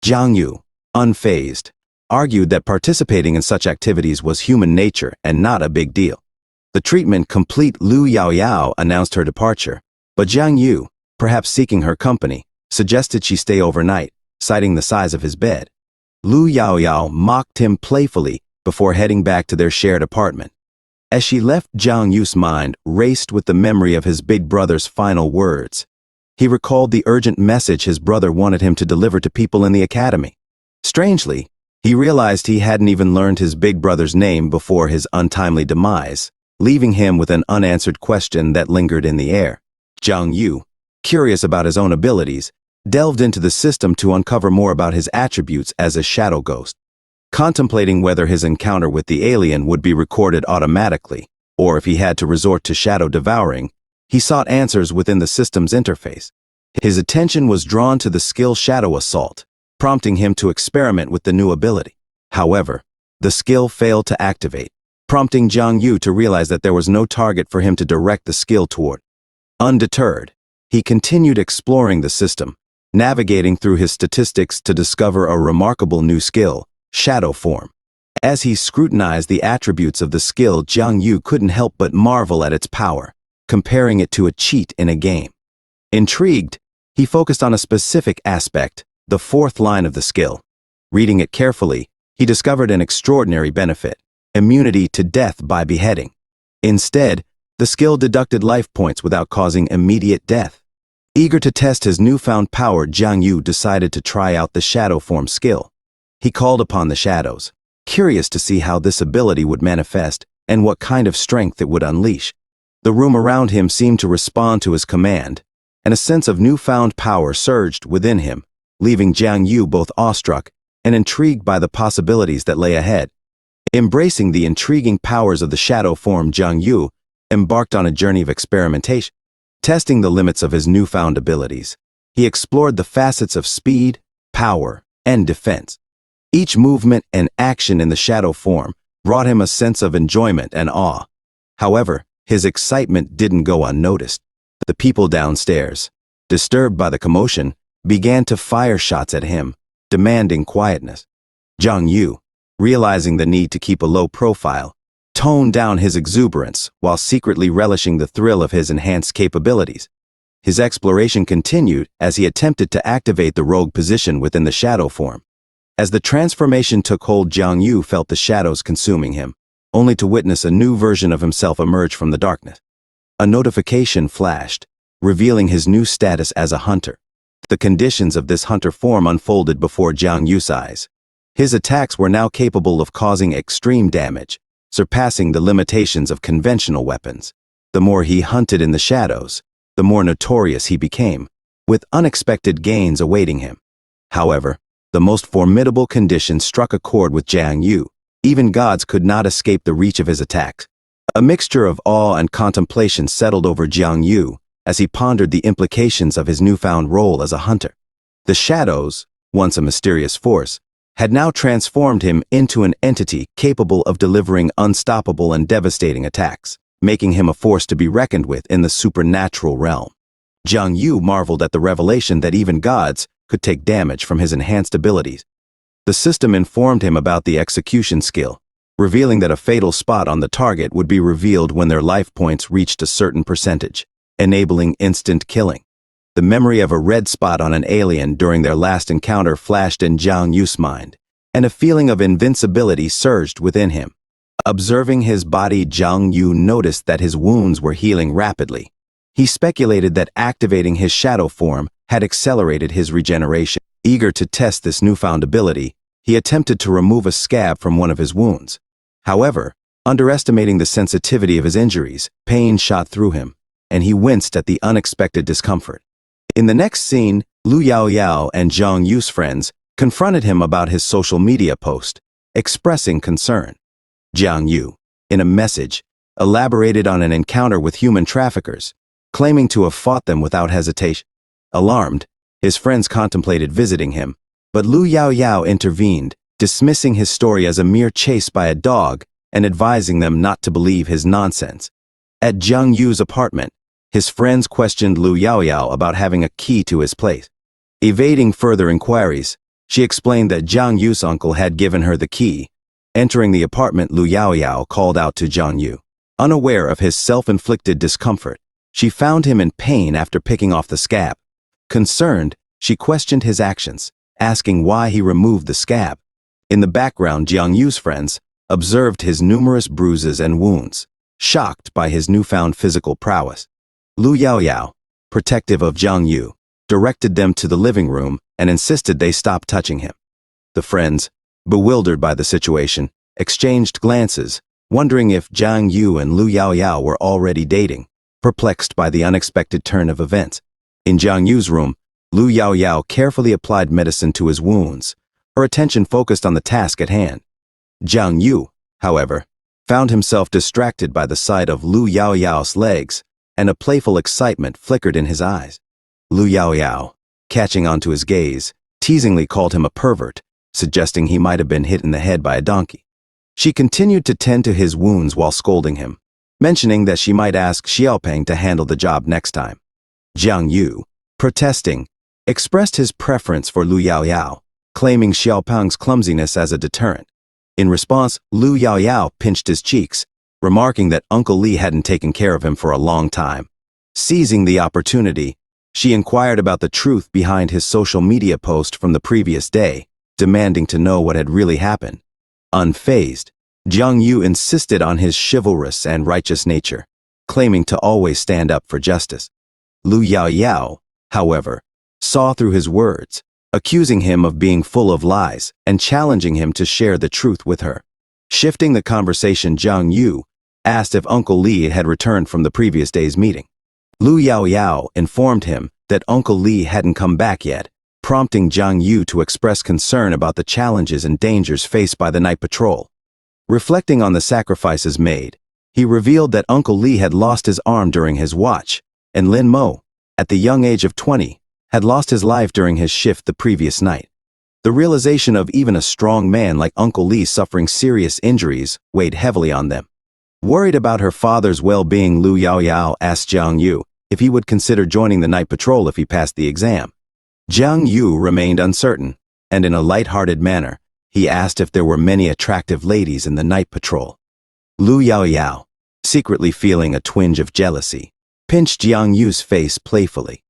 Jiang Yu, unfazed, argued that participating in such activities was human nature and not a big deal. The treatment complete, Lu Yaoyao announced her departure, but Jiang Yu, perhaps seeking her company, suggested she stay overnight, citing the size of his bed. Lu Yaoyao mocked him playfully before heading back to their shared apartment. As she left, Jiang Yu's mind raced with the memory of his big brother's final words. He recalled the urgent message his brother wanted him to deliver to people in the academy. Strangely, he realized he hadn't even learned his big brother's name before his untimely demise, leaving him with an unanswered question that lingered in the air. Jiang Yu, curious about his own abilities, delved into the system to uncover more about his attributes as a shadow ghost. Contemplating whether his encounter with the alien would be recorded automatically, or if he had to resort to shadow devouring, he sought answers within the system's interface. His attention was drawn to the skill Shadow Assault, prompting him to experiment with the new ability. However, the skill failed to activate, prompting Jiang Yu to realize that there was no target for him to direct the skill toward. Undeterred, he continued exploring the system, navigating through his statistics to discover a remarkable new skill, Shadow Form. As he scrutinized the attributes of the skill, Jiang Yu couldn't help but marvel at its power, comparing it to a cheat in a game. Intrigued, he focused on a specific aspect, the fourth line of the skill. Reading it carefully, he discovered an extraordinary benefit: immunity to death by beheading. Instead, the skill deducted life points without causing immediate death. Eager to test his newfound power, Jiang Yu decided to try out the Shadow Form skill. He called upon the shadows, curious to see how this ability would manifest and what kind of strength it would unleash. The room around him seemed to respond to his command, and a sense of newfound power surged within him, leaving Jiang Yu both awestruck and intrigued by the possibilities that lay ahead. Embracing the intriguing powers of the shadow form, Jiang Yu embarked on a journey of experimentation. Testing the limits of his newfound abilities, he explored the facets of speed, power, and defense. Each movement and action in the shadow form brought him a sense of enjoyment and awe. However, his excitement didn't go unnoticed. The people downstairs, disturbed by the commotion, began to fire shots at him, demanding quietness. Jiang Yu, realizing the need to keep a low profile, toned down his exuberance while secretly relishing the thrill of his enhanced capabilities. His exploration continued as he attempted to activate the rogue position within the shadow form. As the transformation took hold, Jiang Yu felt the shadows consuming him, only to witness a new version of himself emerge from the darkness. A notification flashed, revealing his new status as a hunter. The conditions of this hunter form unfolded before Jiang Yu's eyes. His attacks were now capable of causing extreme damage, surpassing the limitations of conventional weapons. The more he hunted in the shadows, the more notorious he became, with unexpected gains awaiting him. However, the most formidable condition struck a chord with Jiang Yu. Even gods could not escape the reach of his attacks. A mixture of awe and contemplation settled over Jiang Yu as he pondered the implications of his newfound role as a hunter. The shadows, once a mysterious force, had now transformed him into an entity capable of delivering unstoppable and devastating attacks, making him a force to be reckoned with in the supernatural realm. Jiang Yu marveled at the revelation that even gods could take damage from his enhanced abilities. The system informed him about the execution skill, revealing that a fatal spot on the target would be revealed when their life points reached a certain percentage, enabling instant killing. The memory of a red spot on an alien during their last encounter flashed in Jiang Yu's mind, and a feeling of invincibility surged within him. Observing his body, Jiang Yu noticed that his wounds were healing rapidly. He speculated that activating his shadow form had accelerated his regeneration. Eager to test this newfound ability, he attempted to remove a scab from one of his wounds. However, underestimating the sensitivity of his injuries, pain shot through him, and he winced at the unexpected discomfort. In the next scene, Lu Yaoyao and Jiang Yu's friends confronted him about his social media post, expressing concern. Jiang Yu, in a message, elaborated on an encounter with human traffickers, claiming to have fought them without hesitation. Alarmed, his friends contemplated visiting him, but Lu Yaoyao intervened, dismissing his story as a mere chase by a dog and advising them not to believe his nonsense. At Jiang Yu's apartment, his friends questioned Lu Yaoyao about having a key to his place. Evading further inquiries, she explained that Jiang Yu's uncle had given her the key. Entering the apartment, Lu Yaoyao called out to Jiang Yu. Unaware of his self-inflicted discomfort, she found him in pain after picking off the scab. Concerned, she questioned his actions, asking why he removed the scab. In the background, Jiang Yu's friends observed his numerous bruises and wounds, shocked by his newfound physical prowess. Lu Yaoyao, protective of Jiang Yu, directed them to the living room and insisted they stop touching him. The friends, bewildered by the situation, exchanged glances, wondering if Jiang Yu and Lu Yaoyao were already dating, perplexed by the unexpected turn of events. In Jiang Yu's room, Lu Yaoyao carefully applied medicine to his wounds, her attention focused on the task at hand. Jiang Yu, however, found himself distracted by the sight of Lu Yaoyao's legs, and a playful excitement flickered in his eyes. Lu Yaoyao, catching onto his gaze, teasingly called him a pervert, suggesting he might have been hit in the head by a donkey. She continued to tend to his wounds while scolding him, mentioning that she might ask Xiaopeng to handle the job next time. Jiang Yu, protesting, expressed his preference for Lu Yaoyao, claiming Xiaopeng's clumsiness as a deterrent. In response, Lu Yaoyao pinched his cheeks, remarking that Uncle Li hadn't taken care of him for a long time. Seizing the opportunity, she inquired about the truth behind his social media post from the previous day, demanding to know what had really happened. Unfazed, Jiang Yu insisted on his chivalrous and righteous nature, claiming to always stand up for justice. Lu Yaoyao, however, saw through his words, accusing him of being full of lies and challenging him to share the truth with her. Shifting the conversation, Jiang Yu asked if Uncle Li had returned from the previous day's meeting. Lu Yaoyao informed him that Uncle Li hadn't come back yet, prompting Jiang Yu to express concern about the challenges and dangers faced by the night patrol. Reflecting on the sacrifices made, he revealed that Uncle Lee had lost his arm during his watch, and Lin Mo, at the young age of 20, had lost his life during his shift the previous night. The realization of even a strong man like Uncle Lee suffering serious injuries weighed heavily on them. Worried about her father's well-being, Lu Yaoyao asked Jiang Yu if he would consider joining the night patrol if he passed the exam. Jiang Yu remained uncertain, and in a lighthearted manner, he asked if there were many attractive ladies in the night patrol. Lu Yaoyao, secretly feeling a twinge of jealousy, pinched Jiang Yu's face playfully.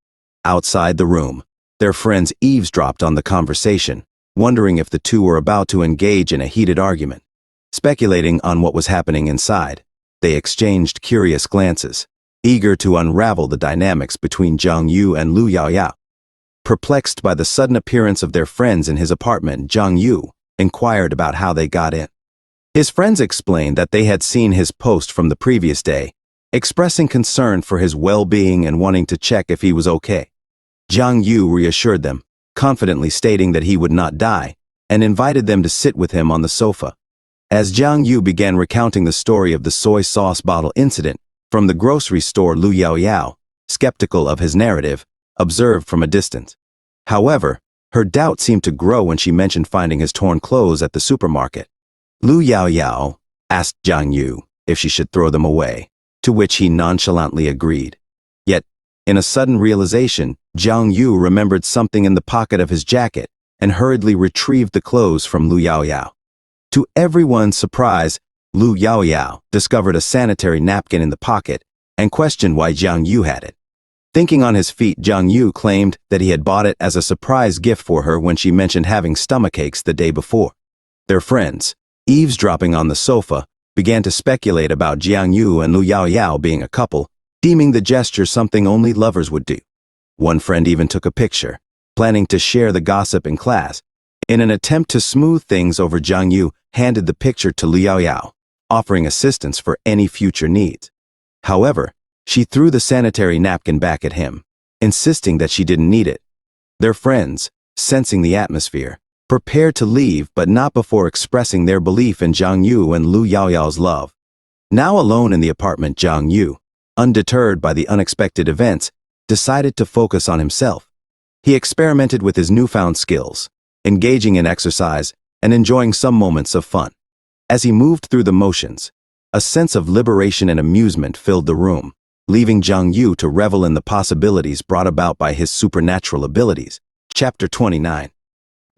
Outside the room, their friends eavesdropped on the conversation, wondering if the two were about to engage in a heated argument. Speculating on what was happening inside, they exchanged curious glances, eager to unravel the dynamics between Jiang Yu and Lu Yaoyao. Perplexed by the sudden appearance of their friends in his apartment, Jiang Yu inquired about how they got in. His friends explained that they had seen his post from the previous day, expressing concern for his well-being and wanting to check if he was okay. Jiang Yu reassured them, confidently stating that he would not die, and invited them to sit with him on the sofa. As Jiang Yu began recounting the story of the soy sauce bottle incident from the grocery store, Lu Yaoyao, skeptical of his narrative, observed from a distance. However, her doubt seemed to grow when she mentioned finding his torn clothes at the supermarket. Lu Yaoyao asked Jiang Yu if she should throw them away, to which he nonchalantly agreed. Yet, in a sudden realization, Jiang Yu remembered something in the pocket of his jacket and hurriedly retrieved the clothes from Lu Yaoyao. To everyone's surprise, Lu Yaoyao discovered a sanitary napkin in the pocket and questioned why Jiang Yu had it. Thinking on his feet, Jiang Yu claimed that he had bought it as a surprise gift for her when she mentioned having stomachaches the day before. Their friends, eavesdropping on the sofa, began to speculate about Jiang Yu and Lu Yaoyao being a couple, deeming the gesture something only lovers would do. One friend even took a picture, planning to share the gossip in class. In an attempt to smooth things over, Jiang Yu handed the picture to Lu Yaoyao, offering assistance for any future needs. However, she threw the sanitary napkin back at him, insisting that she didn't need it. Their friends, sensing the atmosphere, prepared to leave, but not before expressing their belief in Jiang Yu and Lu Yaoyao's love. Now alone in the apartment, Jiang Yu, undeterred by the unexpected events, decided to focus on himself. He experimented with his newfound skills, engaging in exercise and enjoying some moments of fun. As he moved through the motions, a sense of liberation and amusement filled the room, leaving Jiang Yu to revel in the possibilities brought about by his supernatural abilities. Chapter 29.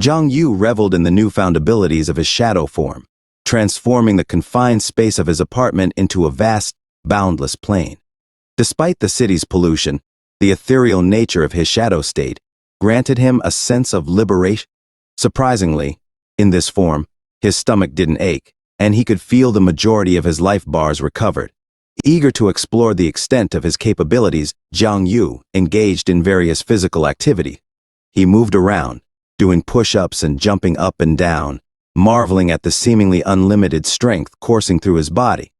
Jiang Yu reveled in the newfound abilities of his shadow form, transforming the confined space of his apartment into a vast, boundless plain. Despite the city's pollution, the ethereal nature of his shadow state granted him a sense of liberation. Surprisingly, in this form, his stomach didn't ache, and he could feel the majority of his life bars recovered. Eager to explore the extent of his capabilities, Jiang Yu engaged in various physical activity. He moved around, doing push-ups and jumping up and down, marveling at the seemingly unlimited strength coursing through his body.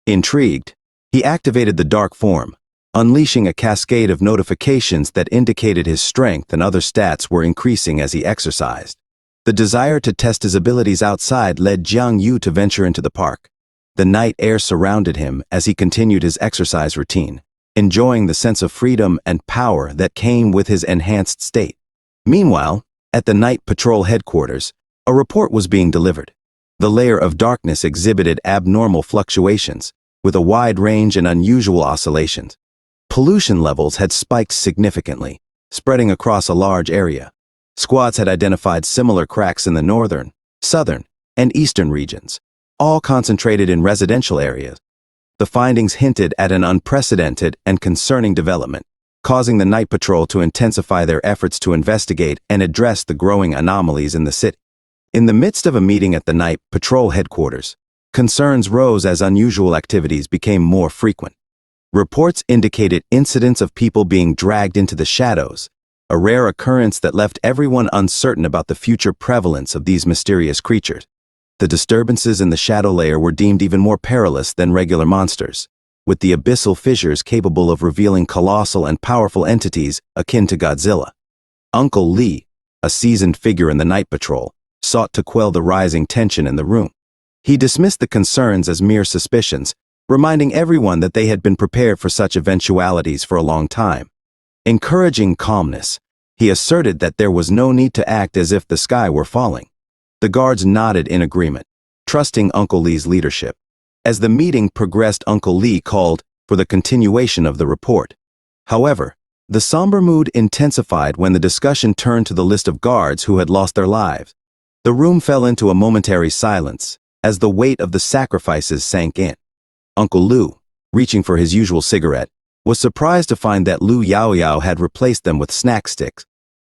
Intrigued, he activated the dark form, unleashing a cascade of notifications that indicated his strength and other stats were increasing as he exercised. The desire to test his abilities outside led Jiang Yu to venture into the park. The night air surrounded him as he continued his exercise routine, enjoying the sense of freedom and power that came with his enhanced state. Meanwhile, at the night patrol headquarters, a report was being delivered. The layer of darkness exhibited abnormal fluctuations, with a wide range and unusual oscillations. Pollution levels had spiked significantly, spreading across a large area. Squads had identified similar cracks in the northern, southern, and eastern regions, all concentrated in residential areas. The findings hinted at an unprecedented and concerning development, causing the night patrol to intensify their efforts to investigate and address the growing anomalies in the city. In the midst of a meeting at the night patrol headquarters, concerns rose as unusual activities became more frequent. Reports indicated incidents of people being dragged into the shadows, a rare occurrence that left everyone uncertain about the future prevalence of these mysterious creatures. The disturbances in the shadow layer were deemed even more perilous than regular monsters, with the abyssal fissures capable of revealing colossal and powerful entities akin to Godzilla. Uncle Lee, a seasoned figure in the night patrol, sought to quell the rising tension in the room. He dismissed the concerns as mere suspicions, reminding everyone that they had been prepared for such eventualities for a long time. Encouraging calmness, he asserted that there was no need to act as if the sky were falling. The guards nodded in agreement, trusting Uncle Lee's leadership. As the meeting progressed, Uncle Lee called for the continuation of the report. However, the somber mood intensified when the discussion turned to the list of guards who had lost their lives. The room fell into a momentary silence as the weight of the sacrifices sank in. Uncle Lou, reaching for his usual cigarette, was surprised to find that Lu Yaoyao had replaced them with snack sticks.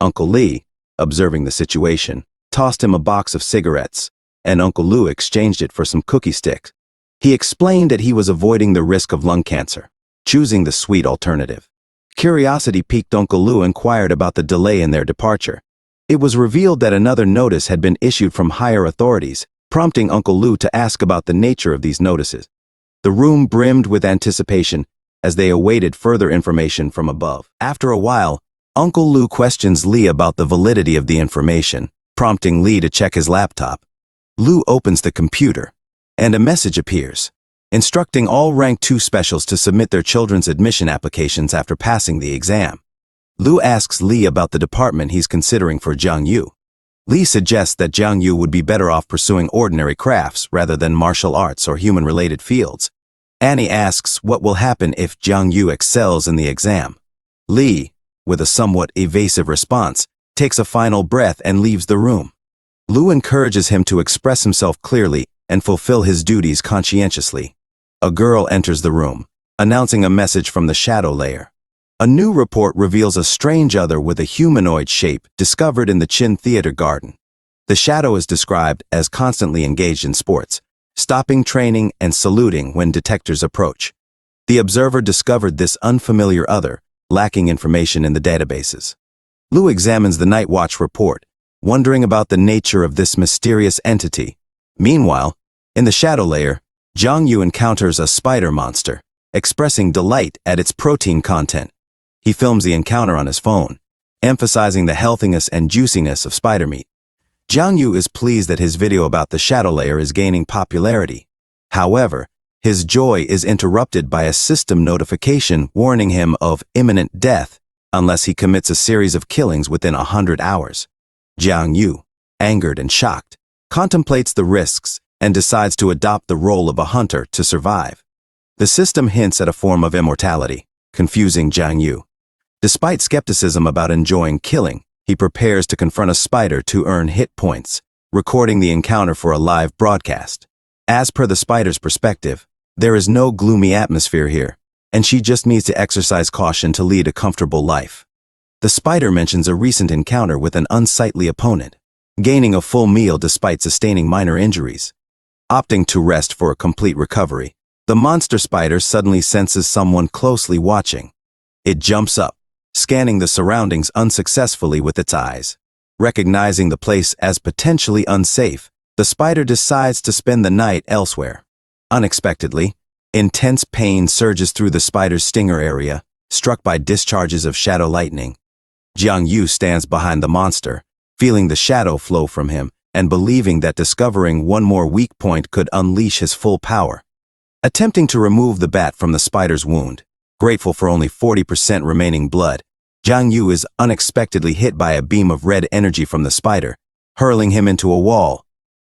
Uncle Lee, observing the situation, tossed him a box of cigarettes, and Uncle Lou exchanged it for some cookie sticks. He explained that he was avoiding the risk of lung cancer, choosing the sweet alternative. Curiosity piqued Uncle Lou inquired about the delay in their departure. It was revealed that another notice had been issued from higher authorities, prompting Uncle Lou to ask about the nature of these notices. The room brimmed with anticipation as they awaited further information from above. After a while, Uncle Lou questions Lee about the validity of the information, prompting Lee to check his laptop. Lou opens the computer, and a message appears, instructing all Rank 2 specials to submit their children's admission applications after passing the exam. Lou asks Lee about the department he's considering for Jiang Yu. Lee suggests that Jiang Yu would be better off pursuing ordinary crafts rather than martial arts or human-related fields. Annie asks what will happen if Jiang Yu excels in the exam. Lee, with a somewhat evasive response, takes a final breath and leaves the room. Lou encourages him to express himself clearly and fulfill his duties conscientiously. A girl enters the room, announcing a message from the shadow layer. A new report reveals a strange other with a humanoid shape discovered in the Chin Theater Garden. The shadow is described as constantly engaged in sports, stopping training and saluting when detectors approach. The observer discovered this unfamiliar other, lacking information in the databases. Lou examines the Night Watch report, wondering about the nature of this mysterious entity. Meanwhile, in the shadow layer, Jiang Yu encounters a spider monster, expressing delight at its protein content. He films the encounter on his phone, emphasizing the healthiness and juiciness of spider meat. Jiang Yu is pleased that his video about the shadow layer is gaining popularity. However, his joy is interrupted by a system notification warning him of imminent death unless he commits a series of killings within 100 hours. Jiang Yu, angered and shocked, contemplates the risks and decides to adopt the role of a hunter to survive. The system hints at a form of immortality, confusing Jiang Yu. Despite skepticism about enjoying killing, he prepares to confront a spider to earn hit points, recording the encounter for a live broadcast. As per the spider's perspective, there is no gloomy atmosphere here, and she just needs to exercise caution to lead a comfortable life. The spider mentions a recent encounter with an unsightly opponent, gaining a full meal despite sustaining minor injuries. Opting to rest for a complete recovery, the monster spider suddenly senses someone closely watching. It jumps up, scanning the surroundings unsuccessfully with its eyes. Recognizing the place as potentially unsafe, the spider decides to spend the night elsewhere. Unexpectedly, intense pain surges through the spider's stinger area, struck by discharges of shadow lightning. Jiang Yu stands behind the monster, feeling the shadow flow from him and believing that discovering one more weak point could unleash his full power. Attempting to remove the bat from the spider's wound, grateful for only 40% remaining blood, Jiang Yu is unexpectedly hit by a beam of red energy from the spider, hurling him into a wall.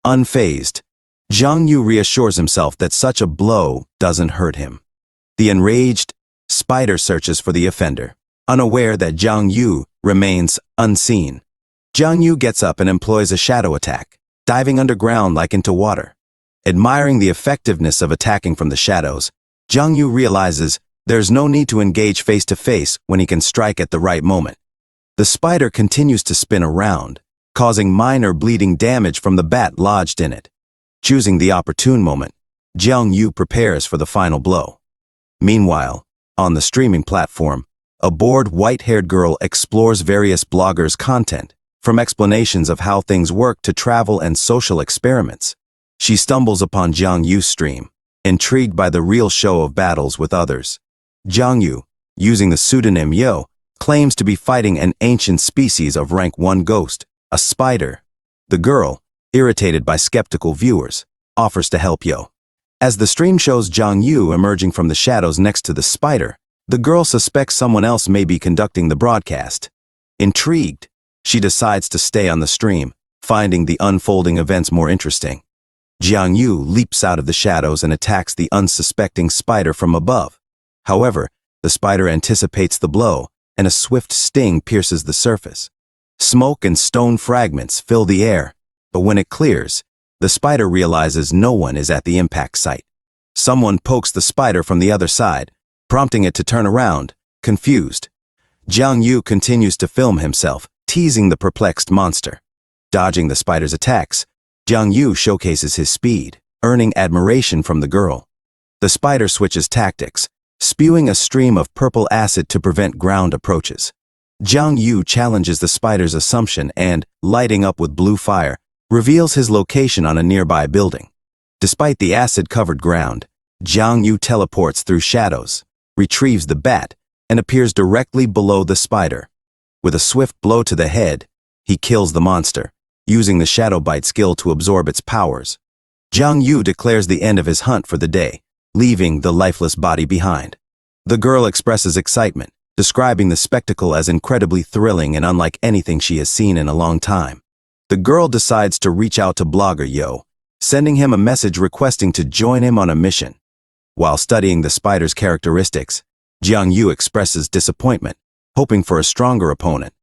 Unfazed, Jiang Yu reassures himself that such a blow doesn't hurt him. The enraged spider searches for the offender, unaware that Jiang Yu remains unseen. Jiang Yu gets up and employs a shadow attack, diving underground like into water. Admiring the effectiveness of attacking from the shadows, Jiang Yu realizes there's no need to engage face-to-face when he can strike at the right moment. The spider continues to spin around, causing minor bleeding damage from the bat lodged in it. Choosing the opportune moment, Jiang Yu prepares for the final blow. Meanwhile, on the streaming platform, a bored white-haired girl explores various bloggers' content, from explanations of how things work to travel and social experiments. She stumbles upon Jiang Yu's stream, intrigued by the real show of battles with others. Jiang Yu, using the pseudonym Yo, claims to be fighting an ancient species of rank 1 ghost, a spider. The girl, irritated by skeptical viewers, offers to help Yo. As the stream shows Jang Yu emerging from the shadows next to the spider, the girl suspects someone else may be conducting the broadcast. Intrigued, she decides to stay on the stream, finding the unfolding events more interesting. Jiang Yu leaps out of the shadows and attacks the unsuspecting spider from above. However, the spider anticipates the blow, and a swift sting pierces the surface. Smoke and stone fragments fill the air, but when it clears, the spider realizes no one is at the impact site. Someone pokes the spider from the other side, prompting it to turn around, confused. Jiang Yu continues to film himself, teasing the perplexed monster. Dodging the spider's attacks, Jiang Yu showcases his speed, earning admiration from the girl. The spider switches tactics, spewing a stream of purple acid to prevent ground approaches. Jiang Yu challenges the spider's assumption and, lighting up with blue fire, reveals his location on a nearby building. Despite the acid-covered ground, Jiang Yu teleports through shadows, retrieves the bat, and appears directly below the spider. With a swift blow to the head, he kills the monster, using the Shadow Bite skill to absorb its powers. Jiang Yu declares the end of his hunt for the day, leaving the lifeless body behind. The girl expresses excitement, describing the spectacle as incredibly thrilling and unlike anything she has seen in a long time. The girl decides to reach out to blogger Yo, sending him a message requesting to join him on a mission. While studying the spider's characteristics, Jiang Yu expresses disappointment, hoping for a stronger opponent.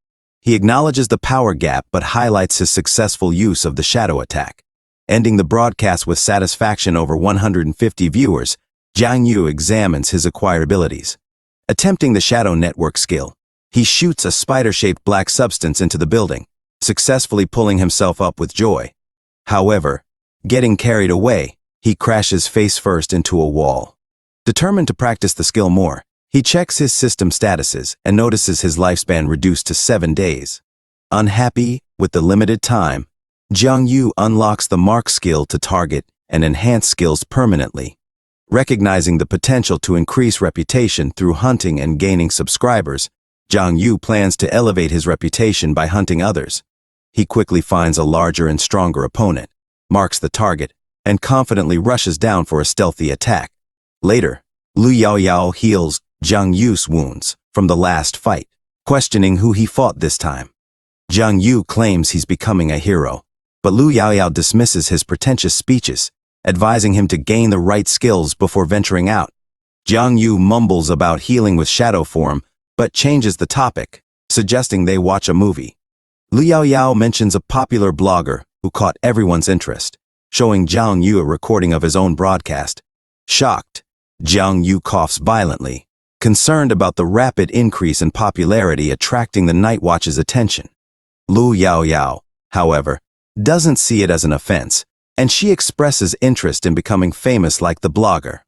He acknowledges the power gap but highlights his successful use of the shadow attack. Ending the broadcast with satisfaction over 150 viewers, Jiang Yu examines his acquired abilities. Attempting the shadow network skill, he shoots a spider-shaped black substance into the building, successfully pulling himself up with joy. However, getting carried away, he crashes face first into a wall. Determined to practice the skill more, he checks his system statuses and notices his lifespan reduced to 7 days. Unhappy with the limited time, Jiang Yu unlocks the mark skill to target and enhance skills permanently. Recognizing the potential to increase reputation through hunting and gaining subscribers, Jiang Yu plans to elevate his reputation by hunting others. He quickly finds a larger and stronger opponent, marks the target, and confidently rushes down for a stealthy attack. Later, Lu Yaoyao heals Jiang Yu's wounds from the last fight, questioning who he fought this time. Jiang Yu claims he's becoming a hero, but Lu Yaoyao dismisses his pretentious speeches, advising him to gain the right skills before venturing out. Jiang Yu mumbles about healing with shadow form, but changes the topic, suggesting they watch a movie. Lu Yaoyao mentions a popular blogger who caught everyone's interest, showing Jiang Yu a recording of his own broadcast. Shocked, Jiang Yu coughs violently, concerned about the rapid increase in popularity attracting the Night Watch's attention. Lu Yaoyao, however, doesn't see it as an offense, and she expresses interest in becoming famous like the blogger.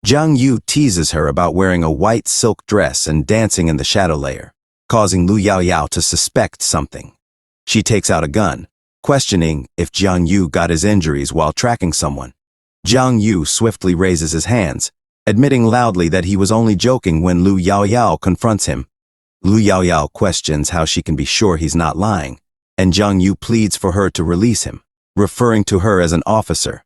Jiang Yu teases her about wearing a white silk dress and dancing in the shadow layer, causing Lu Yaoyao to suspect something. She takes out a gun, questioning if Jiang Yu got his injuries while tracking someone. Jiang Yu swiftly raises his hands, admitting loudly that he was only joking when Lu Yaoyao confronts him. Lu Yaoyao questions how she can be sure he's not lying, and Jiang Yu pleads for her to release him, referring to her as an officer.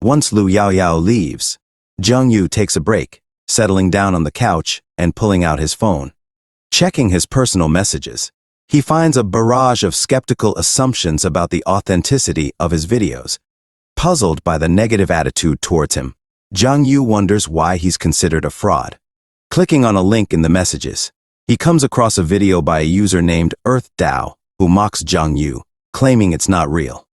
Once Lu Yaoyao leaves, Jiang Yu takes a break, settling down on the couch and pulling out his phone. Checking his personal messages, he finds a barrage of skeptical assumptions about the authenticity of his videos. Puzzled by the negative attitude towards him, Jiang Yu wonders why he's considered a fraud. Clicking on a link in the messages, he comes across a video by a user named EarthDao who mocks Jiang Yu, claiming it's not real.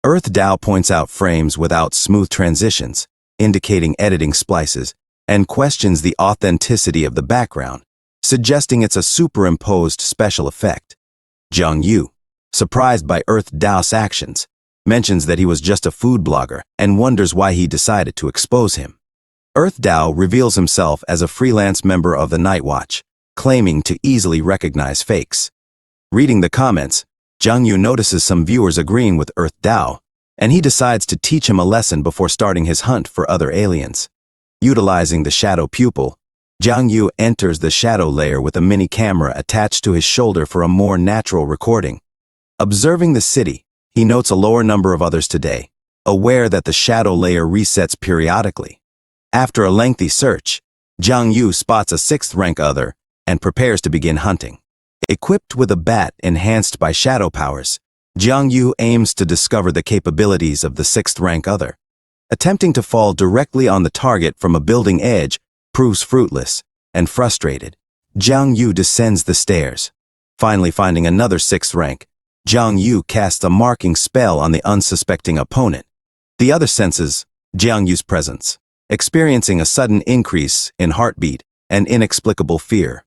EarthDao points out frames without smooth transitions, indicating editing splices, and questions the authenticity of the background, suggesting it's a superimposed special effect. Jiang Yu, surprised by EarthDao's actions, mentions that he was just a food blogger and wonders why he decided to expose him. EarthDao reveals himself as a freelance member of the Night Watch, claiming to easily recognize fakes. Reading the comments, Jiang Yu notices some viewers agreeing with EarthDao, and he decides to teach him a lesson before starting his hunt for other aliens. Utilizing the shadow pupil, Jiang Yu enters the shadow layer with a mini camera attached to his shoulder for a more natural recording. Observing the city, he notes a lower number of others today, aware that the shadow layer resets periodically. After a lengthy search, Jiang Yu spots a sixth-rank other and prepares to begin hunting. Equipped with a bat enhanced by shadow powers, Jiang Yu aims to discover the capabilities of the sixth-rank other. Attempting to fall directly on the target from a building edge proves fruitless, and frustrated, Jiang Yu descends the stairs. Finally finding another sixth rank, Jiang Yu casts a marking spell on the unsuspecting opponent. The other senses Jiang Yu's presence, experiencing a sudden increase in heartbeat and inexplicable fear.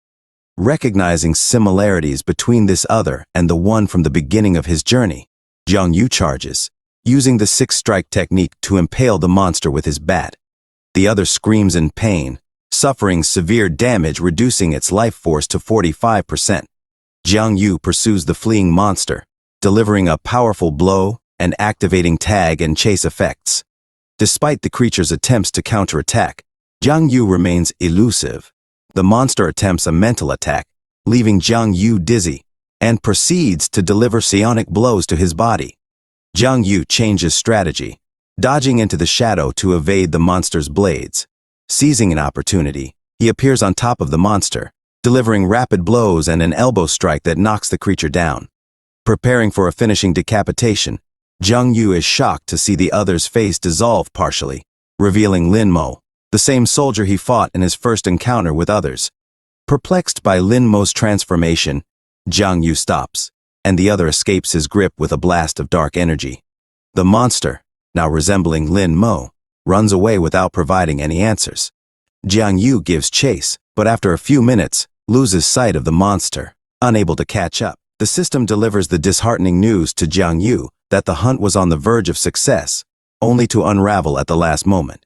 Recognizing similarities between this other and the one from the beginning of his journey, Jiang Yu charges, using the six-strike technique to impale the monster with his bat. The other screams in pain, suffering severe damage, reducing its life force to 45%. Jiang Yu pursues the fleeing monster, delivering a powerful blow and activating tag and chase effects. Despite the creature's attempts to counterattack, Jiang Yu remains elusive. The monster attempts a mental attack, leaving Jiang Yu dizzy, and proceeds to deliver psionic blows to his body. Jiang Yu changes strategy, dodging into the shadow to evade the monster's blades. Seizing an opportunity, he appears on top of the monster, delivering rapid blows and an elbow strike that knocks the creature down. Preparing for a finishing decapitation, Jiang Yu is shocked to see the other's face dissolve partially, revealing Lin Mo, the same soldier he fought in his first encounter with others. Perplexed by Lin Mo's transformation, Jiang Yu stops, and the other escapes his grip with a blast of dark energy. The monster, now resembling Lin Mo, runs away without providing any answers. Jiang Yu gives chase, but after a few minutes, loses sight of the monster. Unable to catch up, the system delivers the disheartening news to Jiang Yu that the hunt was on the verge of success, only to unravel at the last moment.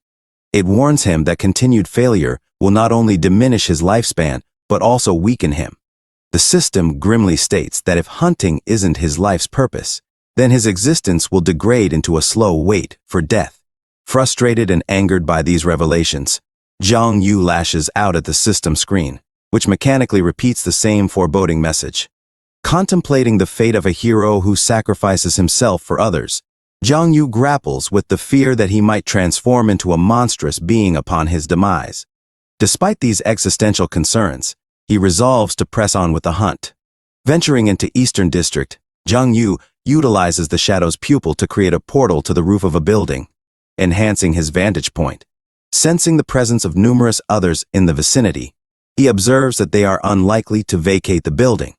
It warns him that continued failure will not only diminish his lifespan, but also weaken him. The system grimly states that if hunting isn't his life's purpose, then his existence will degrade into a slow wait for death. Frustrated and angered by these revelations, Jiang Yu lashes out at the system screen, which mechanically repeats the same foreboding message. Contemplating the fate of a hero who sacrifices himself for others, Jiang Yu grapples with the fear that he might transform into a monstrous being upon his demise. Despite these existential concerns, he resolves to press on with the hunt. Venturing into Eastern District, Jiang Yu utilizes the shadow's pupil to create a portal to the roof of a building, enhancing his vantage point. Sensing the presence of numerous others in the vicinity, he observes that they are unlikely to vacate the building.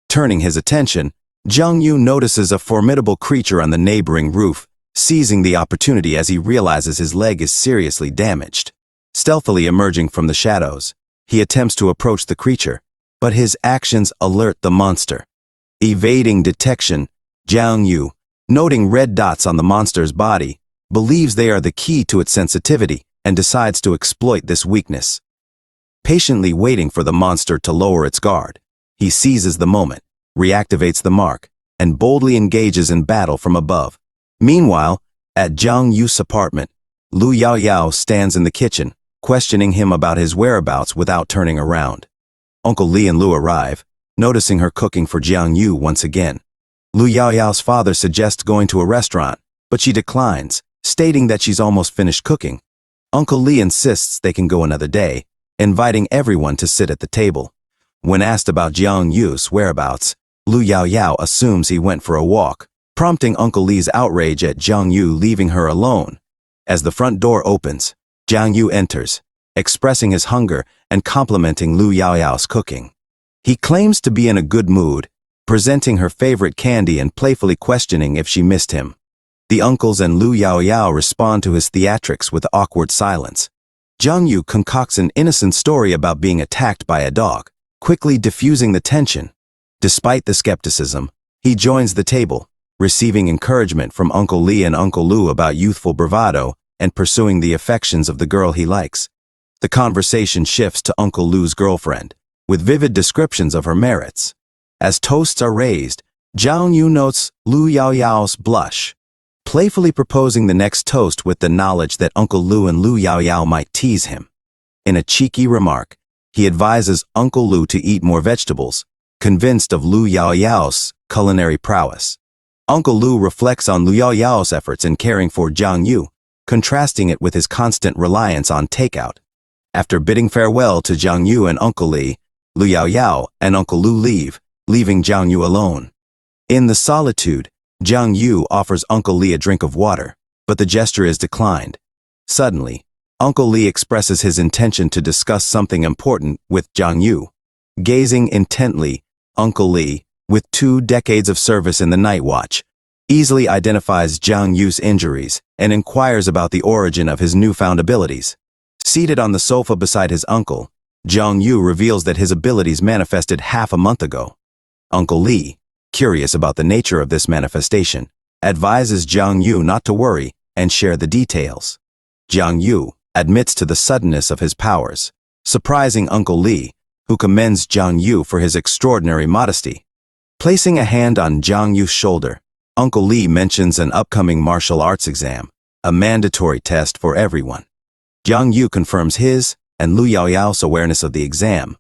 Turning his attention, Jiang Yu notices a formidable creature on the neighboring roof, seizing the opportunity as he realizes his leg is seriously damaged. Stealthily emerging from the shadows, he attempts to approach the creature, but his actions alert the monster. Evading detection, Jiang Yu, noting red dots on the monster's body, believes they are the key to its sensitivity and decides to exploit this weakness. Patiently waiting for the monster to lower its guard, he seizes the moment, reactivates the mark, and boldly engages in battle from above. Meanwhile, at Jiang Yu's apartment, Lu Yaoyao stands in the kitchen, questioning him about his whereabouts without turning around. Uncle Li and Lu arrive, noticing her cooking for Jiang Yu once again. Lu Yaoyao's father suggests going to a restaurant, but she declines, stating that she's almost finished cooking. Uncle Li insists they can go another day, inviting everyone to sit at the table. When asked about Jiang Yu's whereabouts, Lu Yaoyao assumes he went for a walk, prompting Uncle Li's outrage at Jiang Yu leaving her alone. As the front door opens, Jiang Yu enters, expressing his hunger and complimenting Lu Yaoyao's cooking. He claims to be in a good mood, presenting her favorite candy and playfully questioning if she missed him. The uncles and Lu Yaoyao respond to his theatrics with awkward silence. Jiang Yu concocts an innocent story about being attacked by a dog, quickly diffusing the tension. Despite the skepticism, he joins the table, receiving encouragement from Uncle Li and Uncle Lu about youthful bravado and pursuing the affections of the girl he likes. The conversation shifts to Uncle Lu's girlfriend, with vivid descriptions of her merits. As toasts are raised, Jiang Yu notes Lu Yaoyao's blush, playfully proposing the next toast with the knowledge that Uncle Lu and Lu Yaoyao might tease him. In a cheeky remark, he advises Uncle Lu to eat more vegetables, convinced of Lu Yaoyao's culinary prowess. Uncle Lu reflects on Lu Yaoyao's efforts in caring for Jiang Yu, contrasting it with his constant reliance on takeout. After bidding farewell to Jiang Yu and Uncle Li, Lu Yaoyao and Uncle Lu leave, leaving Jiang Yu alone. In the solitude, Jiang Yu offers Uncle Li a drink of water, but the gesture is declined. Suddenly, Uncle Li expresses his intention to discuss something important with Jiang Yu. Gazing intently, Uncle Li, with 2 decades of service in the night watch, easily identifies Jiang Yu's injuries and inquires about the origin of his newfound abilities. Seated on the sofa beside his uncle, Jiang Yu reveals that his abilities manifested half a month ago. Uncle Li, curious about the nature of this manifestation, advises Jiang Yu not to worry and share the details. Jiang Yu admits to the suddenness of his powers, surprising Uncle Li, who commends Jiang Yu for his extraordinary modesty. Placing a hand on Jiang Yu's shoulder, Uncle Li mentions an upcoming martial arts exam, a mandatory test for everyone. Jiang Yu confirms his and Lu Yaoyao's awareness of the exam.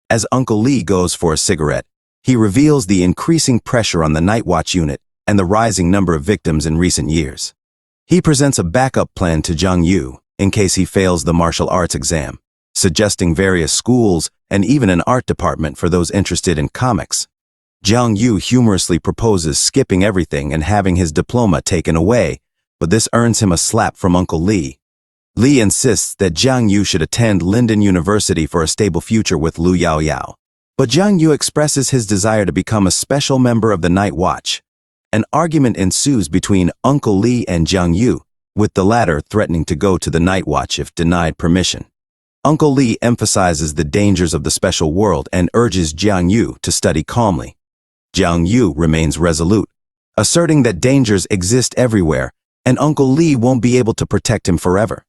As Uncle Li goes for a cigarette, he reveals the increasing pressure on the night watch unit and the rising number of victims in recent years. He presents a backup plan to Jiang Yu in case he fails the martial arts exam, suggesting various schools and even an art department for those interested in comics. Jiang Yu humorously proposes skipping everything and having his diploma taken away, but this earns him a slap from Uncle Li. Li insists that Jiang Yu should attend Linden University for a stable future with Lu Yaoyao, but Jiang Yu expresses his desire to become a special member of the Night Watch. An argument ensues between Uncle Li and Jiang Yu, with the latter threatening to go to the Night Watch if denied permission. Uncle Li emphasizes the dangers of the special world and urges Jiang Yu to study calmly. Jiang Yu remains resolute, asserting that dangers exist everywhere and Uncle Li won't be able to protect him forever.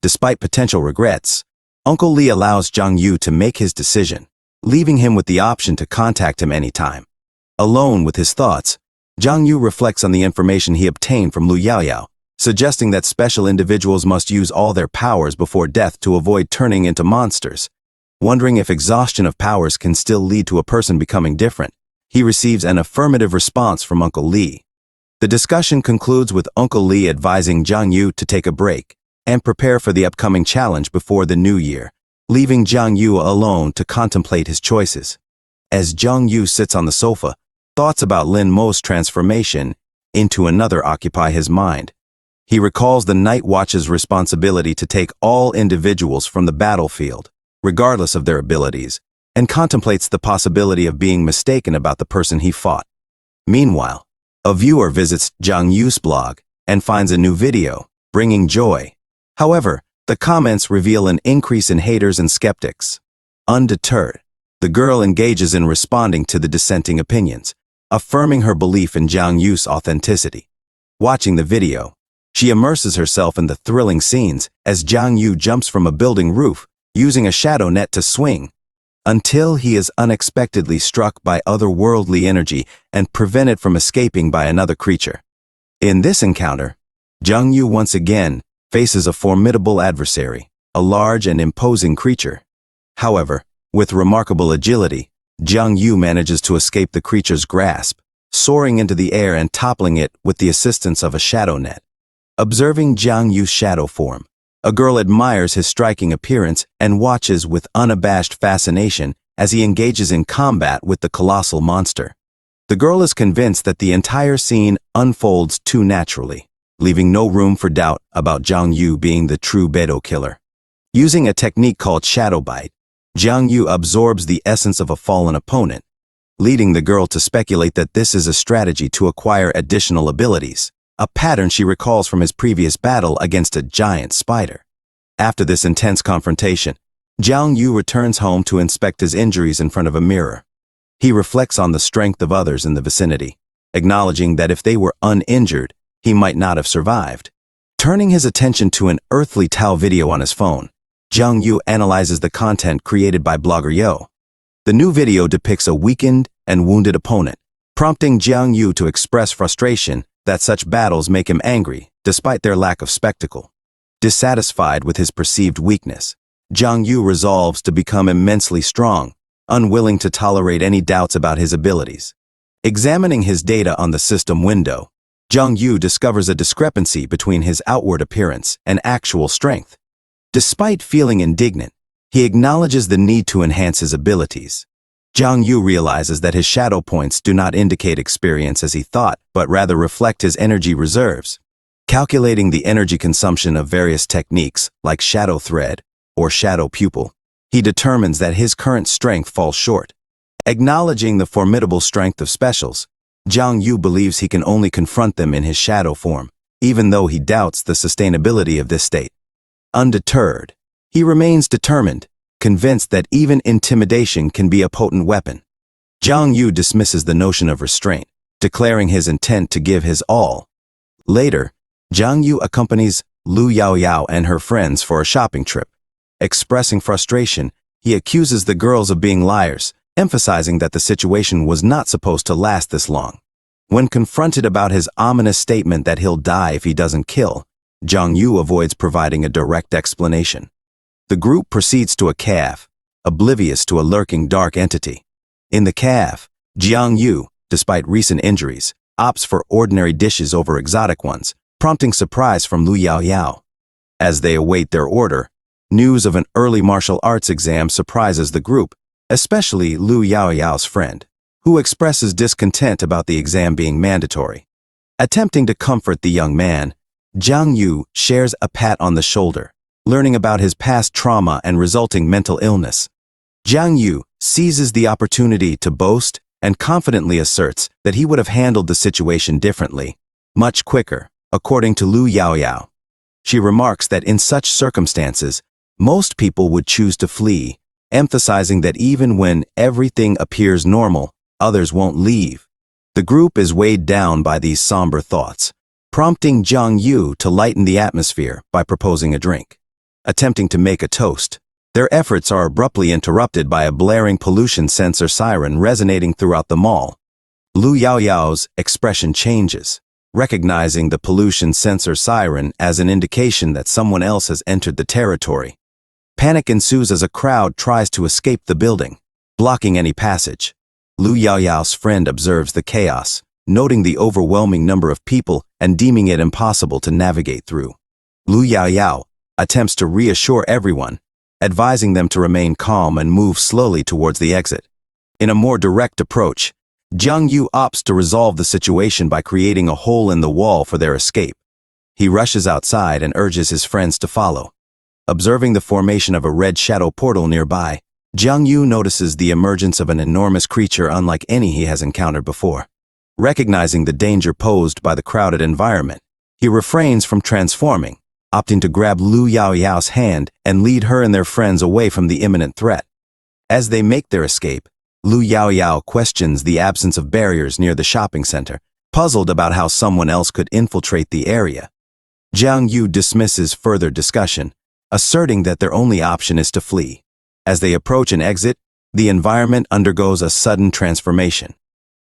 Despite potential regrets, Uncle Li allows Jiang Yu to make his decision, leaving him with the option to contact him anytime. Alone with his thoughts, Jiang Yu reflects on the information he obtained from Lu Yaoyao, suggesting that special individuals must use all their powers before death to avoid turning into monsters. Wondering if exhaustion of powers can still lead to a person becoming different, he receives an affirmative response from Uncle Li. The discussion concludes with Uncle Li advising Jiang Yu to take a break and prepare for the upcoming challenge before the new year, leaving Jiang Yu alone to contemplate his choices. As Jiang Yu sits on the sofa, thoughts about Lin Mo's transformation into another occupy his mind. He recalls the Night Watch's responsibility to take all individuals from the battlefield, regardless of their abilities, and contemplates the possibility of being mistaken about the person he fought. Meanwhile, a viewer visits Jiang Yu's blog and finds a new video, bringing joy. However, the comments reveal an increase in haters and skeptics. Undeterred, the girl engages in responding to the dissenting opinions, affirming her belief in Jiang Yu's authenticity. Watching the video, she immerses herself in the thrilling scenes as Jiang Yu jumps from a building roof, using a shadow net to swing, until he is unexpectedly struck by otherworldly energy and prevented from escaping by another creature. In this encounter, Jiang Yu once again faces a formidable adversary, a large and imposing creature. However, with remarkable agility, Jiang Yu manages to escape the creature's grasp, soaring into the air and toppling it with the assistance of a shadow net. Observing Jiang Yu's shadow form, a girl admires his striking appearance and watches with unabashed fascination as he engages in combat with the colossal monster. The girl is convinced that the entire scene unfolds too naturally, leaving no room for doubt about Jiang Yu being the true Beidou killer. Using a technique called shadow bite, Jiang Yu absorbs the essence of a fallen opponent, leading the girl to speculate that this is a strategy to acquire additional abilities, a pattern she recalls from his previous battle against a giant spider. After this intense confrontation, Jiang Yu returns home to inspect his injuries in front of a mirror. He reflects on the strength of others in the vicinity, acknowledging that if they were uninjured, he might not have survived. Turning his attention to an earthly Tao video on his phone, Jiang Yu analyzes the content created by blogger Yo. The new video depicts a weakened and wounded opponent, prompting Jiang Yu to express frustration that such battles make him angry, despite their lack of spectacle. Dissatisfied with his perceived weakness, Jiang Yu resolves to become immensely strong, unwilling to tolerate any doubts about his abilities. Examining his data on the system window, Jiang Yu discovers a discrepancy between his outward appearance and actual strength. Despite feeling indignant, he acknowledges the need to enhance his abilities. Jiang Yu realizes that his shadow points do not indicate experience as he thought, but rather reflect his energy reserves. Calculating the energy consumption of various techniques, like shadow thread or shadow pupil, he determines that his current strength falls short. Acknowledging the formidable strength of specials, Jiang Yu believes he can only confront them in his shadow form, even though he doubts the sustainability of this state. Undeterred, he remains determined, convinced that even intimidation can be a potent weapon. Jiang Yu dismisses the notion of restraint, declaring his intent to give his all. Later, Jiang Yu accompanies Lu Yaoyao and her friends for a shopping trip. Expressing frustration, he accuses the girls of being liars, emphasizing that the situation was not supposed to last this long. When confronted about his ominous statement that he'll die if he doesn't kill, Jiang Yu avoids providing a direct explanation. The group proceeds to a cave, oblivious to a lurking dark entity. In the cave, Jiang Yu, despite recent injuries, opts for ordinary dishes over exotic ones, prompting surprise from Lu Yaoyao. As they await their order, news of an early martial arts exam surprises the group, especially Lu Yaoyao's friend, who expresses discontent about the exam being mandatory. Attempting to comfort the young man, Jiang Yu shares a pat on the shoulder, learning about his past trauma and resulting mental illness. Jiang Yu seizes the opportunity to boast and confidently asserts that he would have handled the situation differently, much quicker, according to Lu Yaoyao. She remarks that in such circumstances, most people would choose to flee, emphasizing that even when everything appears normal, others won't leave. The group is weighed down by these somber thoughts, prompting Jiang Yu to lighten the atmosphere by proposing a drink. Attempting to make a toast, their efforts are abruptly interrupted by a blaring pollution sensor siren resonating throughout the mall. Lu Yaoyao's expression changes, recognizing the pollution sensor siren as an indication that someone else has entered the territory. Panic ensues as a crowd tries to escape the building, blocking any passage. Lu Yaoyao's friend observes the chaos, noting the overwhelming number of people and deeming it impossible to navigate through. Lu Yaoyao attempts to reassure everyone, advising them to remain calm and move slowly towards the exit. In a more direct approach, Jiang Yu opts to resolve the situation by creating a hole in the wall for their escape. He rushes outside and urges his friends to follow. Observing the formation of a red shadow portal nearby, Jiang Yu notices the emergence of an enormous creature unlike any he has encountered before. Recognizing the danger posed by the crowded environment, he refrains from transforming, opting to grab Lu Yaoyao's hand and lead her and their friends away from the imminent threat. As they make their escape, Lu Yaoyao questions the absence of barriers near the shopping center, puzzled about how someone else could infiltrate the area. Jiang Yu dismisses further discussion, asserting that their only option is to flee. As they approach an exit, the environment undergoes a sudden transformation.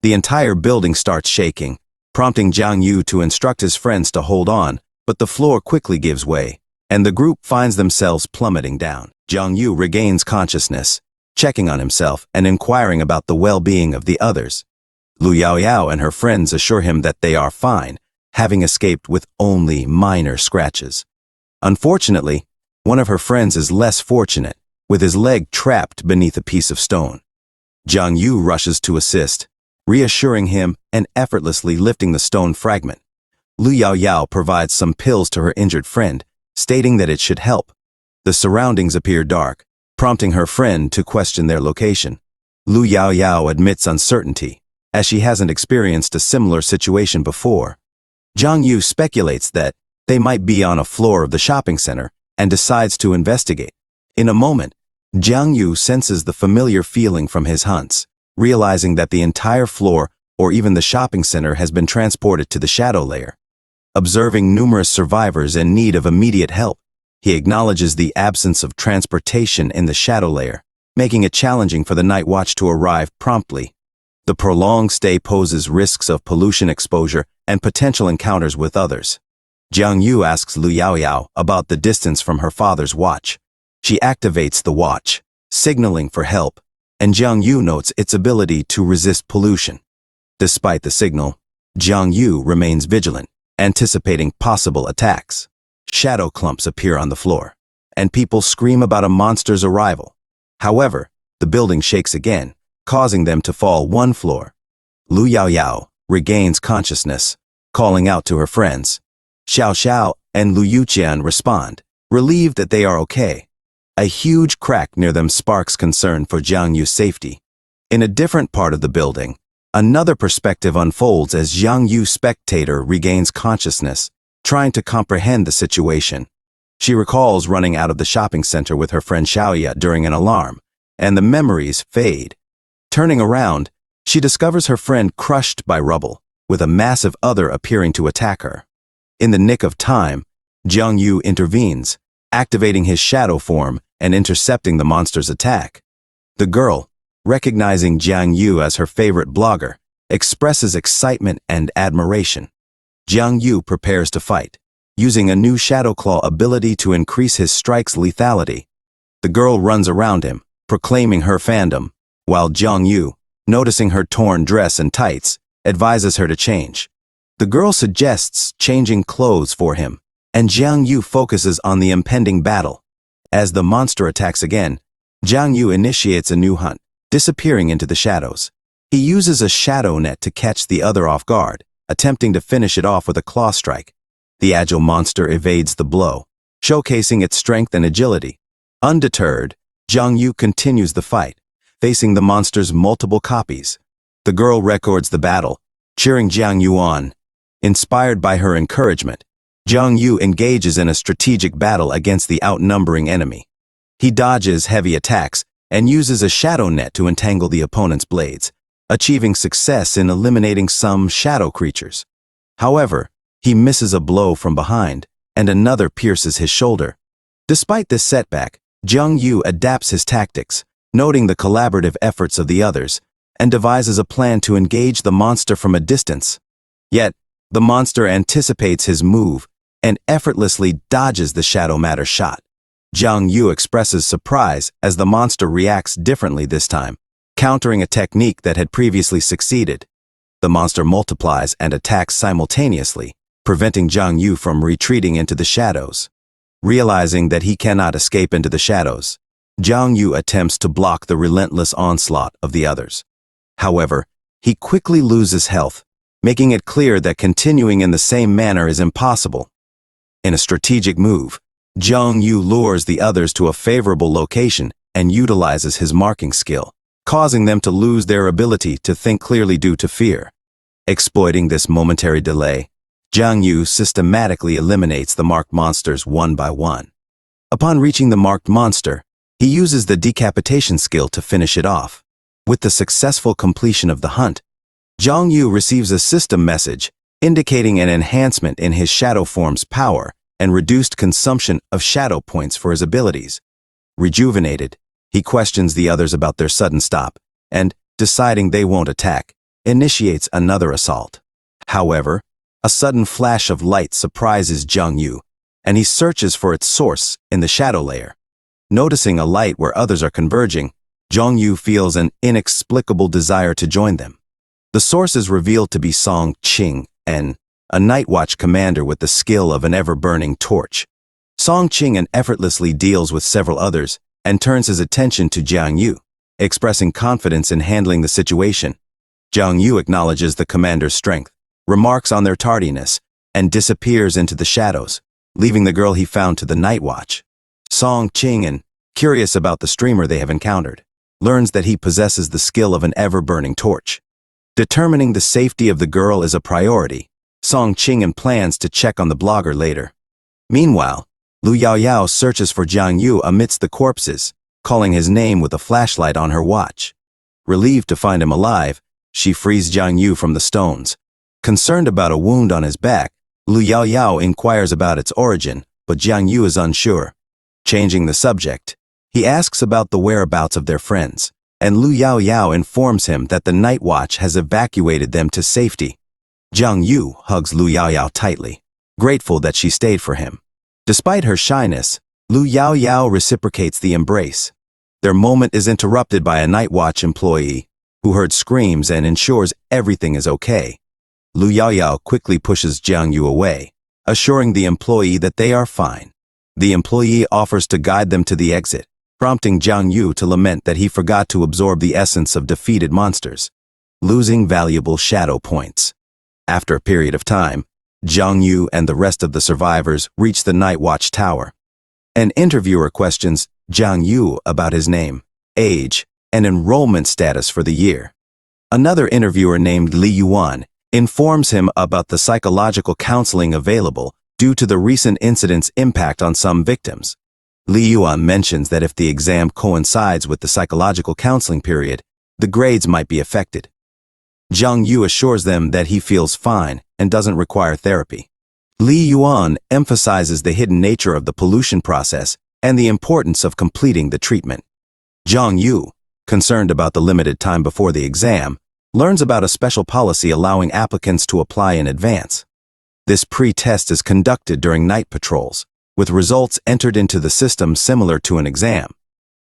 The entire building starts shaking, prompting Jiang Yu to instruct his friends to hold on, but the floor quickly gives way, and the group finds themselves plummeting down. Jiang Yu regains consciousness, checking on himself and inquiring about the well-being of the others. Lu Yaoyao and her friends assure him that they are fine, having escaped with only minor scratches. Unfortunately, one of her friends is less fortunate, with his leg trapped beneath a piece of stone. Jiang Yu rushes to assist, reassuring him and effortlessly lifting the stone fragment. Lu Yaoyao provides some pills to her injured friend, stating that it should help. The surroundings appear dark, prompting her friend to question their location. Lu Yaoyao admits uncertainty, as she hasn't experienced a similar situation before. Jiang Yu speculates that they might be on a floor of the shopping center and decides to investigate. In a moment, Jiang Yu senses the familiar feeling from his hunts, realizing that the entire floor or even the shopping center has been transported to the shadow layer. Observing numerous survivors in need of immediate help, he acknowledges the absence of transportation in the shadow layer, making it challenging for the night watch to arrive promptly. The prolonged stay poses risks of pollution exposure and potential encounters with others. Jiang Yu asks Lu Yaoyao about the distance from her father's watch. She activates the watch, signaling for help, and Jiang Yu notes its ability to resist pollution. Despite the signal, Jiang Yu remains vigilant, anticipating possible attacks. Shadow clumps appear on the floor, and people scream about a monster's arrival. However, the building shakes again, causing them to fall one floor. Lu Yaoyao regains consciousness, calling out to her friends. Xiao Xiao and Lu Yuqian respond, relieved that they are okay. A huge crack near them sparks concern for Jiang Yu's safety. In a different part of the building, another perspective unfolds as Jiang Yu spectator regains consciousness, trying to comprehend the situation. She recalls running out of the shopping center with her friend Xiaoya during an alarm, and the memories fade. Turning around, she discovers her friend crushed by rubble, with a massive other appearing to attack her. In the nick of time, Jiang Yu intervenes, activating his shadow form and intercepting the monster's attack. The girl, recognizing Jiang Yu as her favorite blogger, expresses excitement and admiration. Jiang Yu prepares to fight, using a new Shadow Claw ability to increase his strike's lethality. The girl runs around him, proclaiming her fandom, while Jiang Yu, noticing her torn dress and tights, advises her to change. The girl suggests changing clothes for him, and Jiang Yu focuses on the impending battle. As the monster attacks again, Jiang Yu initiates a new hunt, disappearing into the shadows. He uses a shadow net to catch the other off guard, attempting to finish it off with a claw strike. The agile monster evades the blow, showcasing its strength and agility. Undeterred, Jiang Yu continues the fight, facing the monster's multiple copies. The girl records the battle, cheering Jiang Yu on. Inspired by her encouragement, Jiang Yu engages in a strategic battle against the outnumbering enemy. He dodges heavy attacks and uses a shadow net to entangle the opponent's blades, achieving success in eliminating some shadow creatures. However, he misses a blow from behind, and another pierces his shoulder. Despite this setback, Jiang Yu adapts his tactics, noting the collaborative efforts of the others, and devises a plan to engage the monster from a distance. Yet, the monster anticipates his move and effortlessly dodges the shadow matter shot. Jiang Yu expresses surprise as the monster reacts differently this time, countering a technique that had previously succeeded. The monster multiplies and attacks simultaneously, preventing Jiang Yu from retreating into the shadows. Realizing that he cannot escape into the shadows, Jiang Yu attempts to block the relentless onslaught of the others. However, he quickly loses health, making it clear that continuing in the same manner is impossible. In a strategic move, Jiang Yu lures the others to a favorable location and utilizes his marking skill, causing them to lose their ability to think clearly due to fear. Exploiting this momentary delay, Jiang Yu systematically eliminates the marked monsters one by one. Upon reaching the marked monster, he uses the decapitation skill to finish it off. With the successful completion of the hunt, Jiang Yu receives a system message indicating an enhancement in his shadow form's power and reduced consumption of shadow points for his abilities. Rejuvenated, he questions the others about their sudden stop and, deciding they won't attack, initiates another assault. However, a sudden flash of light surprises Jiang Yu, and he searches for its source in the shadow layer. Noticing a light where others are converging, Jiang Yu feels an inexplicable desire to join them. The source is revealed to be Song Qing, a night watch commander with the skill of an ever-burning torch. Song Qing effortlessly deals with several others and turns his attention to Jiang Yu, expressing confidence in handling the situation. Jiang Yu acknowledges the commander's strength, remarks on their tardiness, and disappears into the shadows, leaving the girl he found to the night watch. Song Qing, curious about the streamer they have encountered, learns that he possesses the skill of an ever-burning torch. Determining the safety of the girl is a priority, Song Qing plans to check on the blogger later. Meanwhile, Lu Yaoyao searches for Jiang Yu amidst the corpses, calling his name with a flashlight on her watch. Relieved to find him alive, she frees Jiang Yu from the stones. Concerned about a wound on his back, Lu Yaoyao inquires about its origin, but Jiang Yu is unsure. Changing the subject, he asks about the whereabouts of their friends, and Lu Yaoyao informs him that the night watch has evacuated them to safety. Jiang Yu hugs Lu Yaoyao tightly, grateful that she stayed for him. Despite her shyness, Lu Yaoyao reciprocates the embrace. Their moment is interrupted by a night watch employee who heard screams and ensures everything is okay. Lu Yaoyao quickly pushes Jiang Yu away, assuring the employee that they are fine. The employee offers to guide them to the exit, prompting Jiang Yu to lament that he forgot to absorb the essence of defeated monsters, losing valuable shadow points. After a period of time, Jiang Yu and the rest of the survivors reach the night watch tower. An interviewer questions Jiang Yu about his name, age, and enrollment status for the year. Another interviewer named Li Yuan informs him about the psychological counseling available due to the recent incident's impact on some victims. Li Yuan mentions that if the exam coincides with the psychological counseling period, the grades might be affected. Jiang Yu assures them that he feels fine and doesn't require therapy. Li Yuan emphasizes the hidden nature of the pollution process and the importance of completing the treatment. Jiang Yu, concerned about the limited time before the exam, learns about a special policy allowing applicants to apply in advance. This pre-test is conducted during night patrols, with results entered into the system similar to an exam.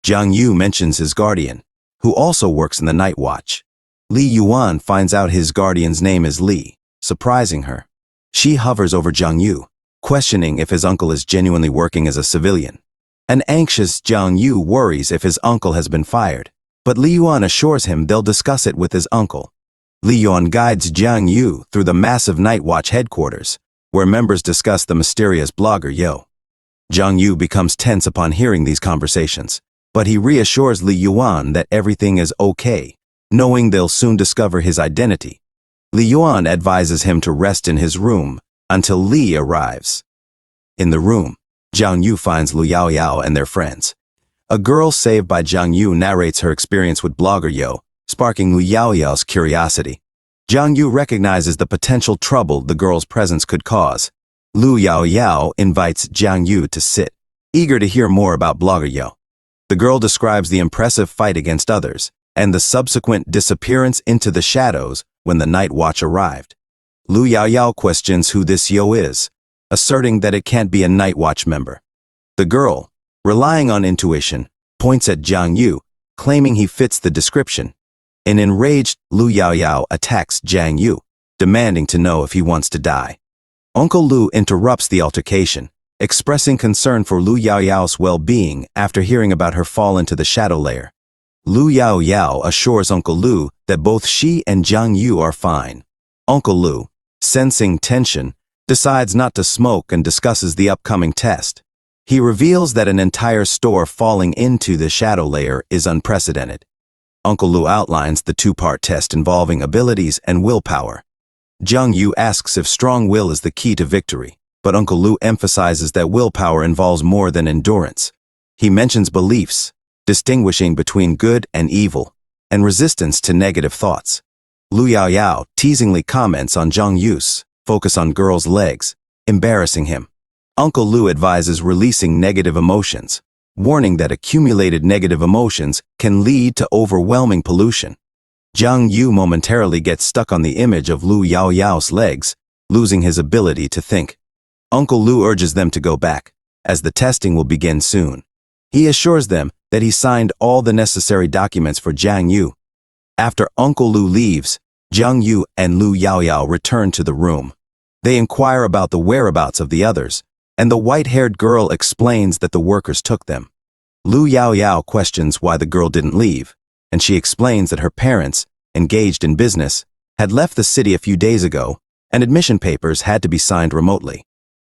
Jiang Yu mentions his guardian, who also works in the night watch. Li Yuan finds out his guardian's name is Li, surprising her. She hovers over Jiang Yu, questioning if his uncle is genuinely working as a civilian. An anxious Jiang Yu worries if his uncle has been fired, but Li Yuan assures him they'll discuss it with his uncle. Li Yuan guides Jiang Yu through the massive night watch headquarters, where members discuss the mysterious blogger Yo. Jiang Yu becomes tense upon hearing these conversations, but he reassures Li Yuan that everything is okay, knowing they'll soon discover his identity. Li Yuan advises him to rest in his room until Li arrives. In the room, Jiang Yu finds Lu Yaoyao and their friends. A girl saved by Jiang Yu narrates her experience with blogger Yo, sparking Lu Yaoyao's curiosity. Jiang Yu recognizes the potential trouble the girl's presence could cause. Lu Yaoyao invites Jiang Yu to sit, eager to hear more about blogger Yo. The girl describes the impressive fight against others and the subsequent disappearance into the shadows when the night watch arrived. Lu Yaoyao questions who this Yo is, asserting that it can't be a night watch member. The girl, relying on intuition, points at Jiang Yu, claiming he fits the description. An enraged Lu Yaoyao attacks Jiang Yu, demanding to know if he wants to die. Uncle Lu interrupts the altercation, expressing concern for Lu Yaoyao's well-being after hearing about her fall into the shadow layer. Lu Yaoyao assures Uncle Lu that both she and Jiang Yu are fine. Uncle Lu, sensing tension, decides not to smoke and discusses the upcoming test. He reveals that an entire store falling into the shadow layer is unprecedented. Uncle Lu outlines the two-part test involving abilities and willpower. Jiang Yu asks if strong will is the key to victory, but Uncle Lu emphasizes that willpower involves more than endurance. He mentions beliefs, distinguishing between good and evil, and resistance to negative thoughts. Lu Yaoyao teasingly comments on Jiang Yu's focus on girls' legs, embarrassing him. Uncle Lu advises releasing negative emotions, warning that accumulated negative emotions can lead to overwhelming pollution. Jiang Yu momentarily gets stuck on the image of Lu Yaoyao's legs, losing his ability to think. Uncle Lu urges them to go back, as the testing will begin soon. He assures them that he signed all the necessary documents for Jiang Yu. After Uncle Lu leaves, Jiang Yu and Lu Yaoyao return to the room. They inquire about the whereabouts of the others, and the white-haired girl explains that the workers took them. Lu Yaoyao questions why the girl didn't leave, and she explains that her parents, engaged in business, had left the city a few days ago, and admission papers had to be signed remotely.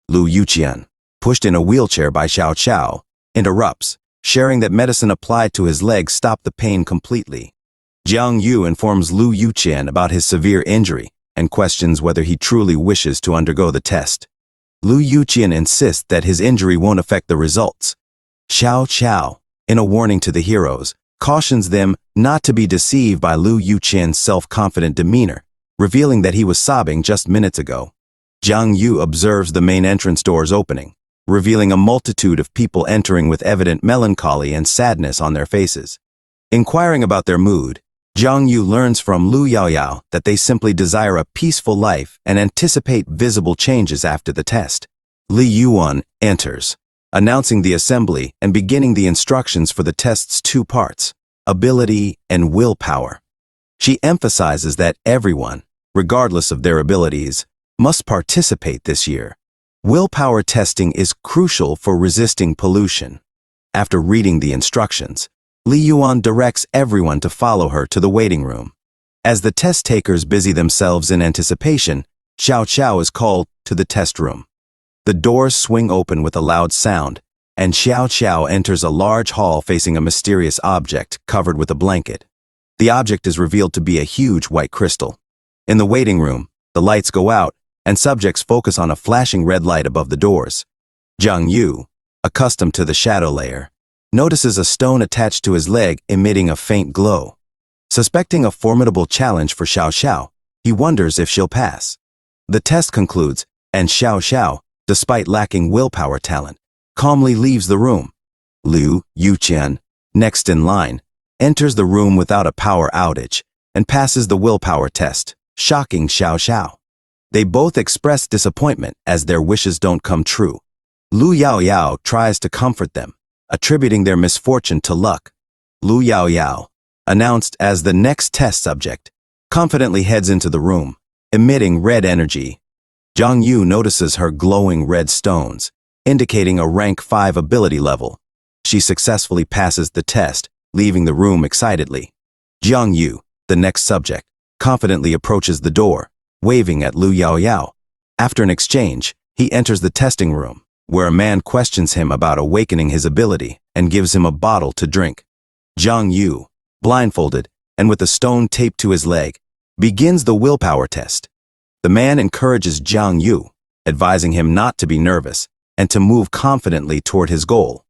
Lu Yuqian, pushed in a wheelchair by Xiao Qiao, interrupts, sharing that medicine applied to his leg stopped the pain completely. Jiang Yu informs Lu Yuqian about his severe injury and questions whether he truly wishes to undergo the test. Lu Yuqian insists that his injury won't affect the results. Xiao Qiao, in a warning to the heroes, cautions them not to be deceived by Lu Yuqian's self-confident demeanor, revealing that he was sobbing just minutes ago. Jiang Yu observes the main entrance doors opening, revealing a multitude of people entering with evident melancholy and sadness on their faces. Inquiring about their mood, Jiang Yu learns from Lu Yaoyao that they simply desire a peaceful life and anticipate visible changes after the test. Li Yuan enters, announcing the assembly and beginning the instructions for the test's two parts, ability and willpower. She emphasizes that everyone, regardless of their abilities, must participate this year. Willpower testing is crucial for resisting pollution. After reading the instructions, Li Yuan directs everyone to follow her to the waiting room. As the test takers busy themselves in anticipation, Xiao Xiao is called to the test room. The doors swing open with a loud sound, and Xiao Xiao enters a large hall facing a mysterious object covered with a blanket. The object is revealed to be a huge white crystal. In the waiting room, the lights go out, and subjects focus on a flashing red light above the doors. Jiang Yu, accustomed to the shadow layer, notices a stone attached to his leg emitting a faint glow. Suspecting a formidable challenge for Xiao Xiao, he wonders if she'll pass. The test concludes, and Xiao Xiao, despite lacking willpower talent, calmly leaves the room. Liu Yuqian, next in line, enters the room without a power outage and passes the willpower test, shocking Xiao Xiao. They both express disappointment as their wishes don't come true. Lu Yao Yao tries to comfort them, attributing their misfortune to luck. Lu Yao Yao, announced as the next test subject, confidently heads into the room, emitting red energy. Jiang Yu notices her glowing red stones, indicating a rank 5 ability level. She successfully passes the test, leaving the room excitedly. Jiang Yu, the next subject, confidently approaches the door, waving at Lu Yao Yao. After an exchange, he enters the testing room, where a man questions him about awakening his ability and gives him a bottle to drink. Jiang Yu, blindfolded and with a stone taped to his leg, begins the willpower test. The man encourages Jiang Yu, advising him not to be nervous and to move confidently toward his goal.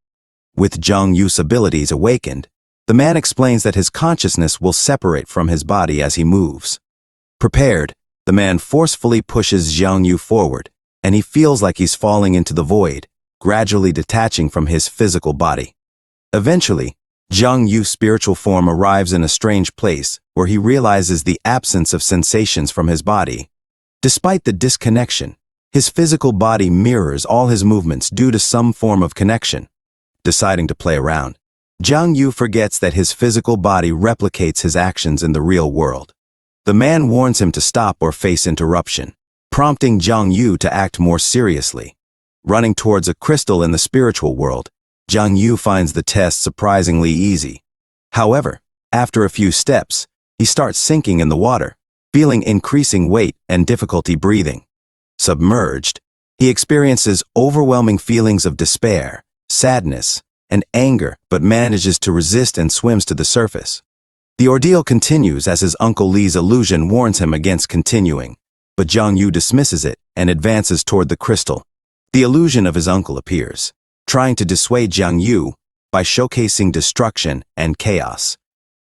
With Jiang Yu's abilities awakened, the man explains that his consciousness will separate from his body as he moves. Prepared, the man forcefully pushes Jiang Yu forward, and he feels like he's falling into the void, gradually detaching from his physical body. Eventually, Jiang Yu's spiritual form arrives in a strange place where he realizes the absence of sensations from his body. Despite the disconnection, his physical body mirrors all his movements due to some form of connection. Deciding to play around, Jiang Yu forgets that his physical body replicates his actions in the real world. The man warns him to stop or face interruption, prompting Jiang Yu to act more seriously. Running towards a crystal in the spiritual world, Jiang Yu finds the test surprisingly easy. However, after a few steps, he starts sinking in the water, feeling increasing weight and difficulty breathing. Submerged, he experiences overwhelming feelings of despair, sadness, and anger, but manages to resist and swims to the surface. The ordeal continues as his Uncle Li's illusion warns him against continuing, but Jiang Yu dismisses it and advances toward the crystal. The illusion of his uncle appears, trying to dissuade Jiang Yu by showcasing destruction and chaos.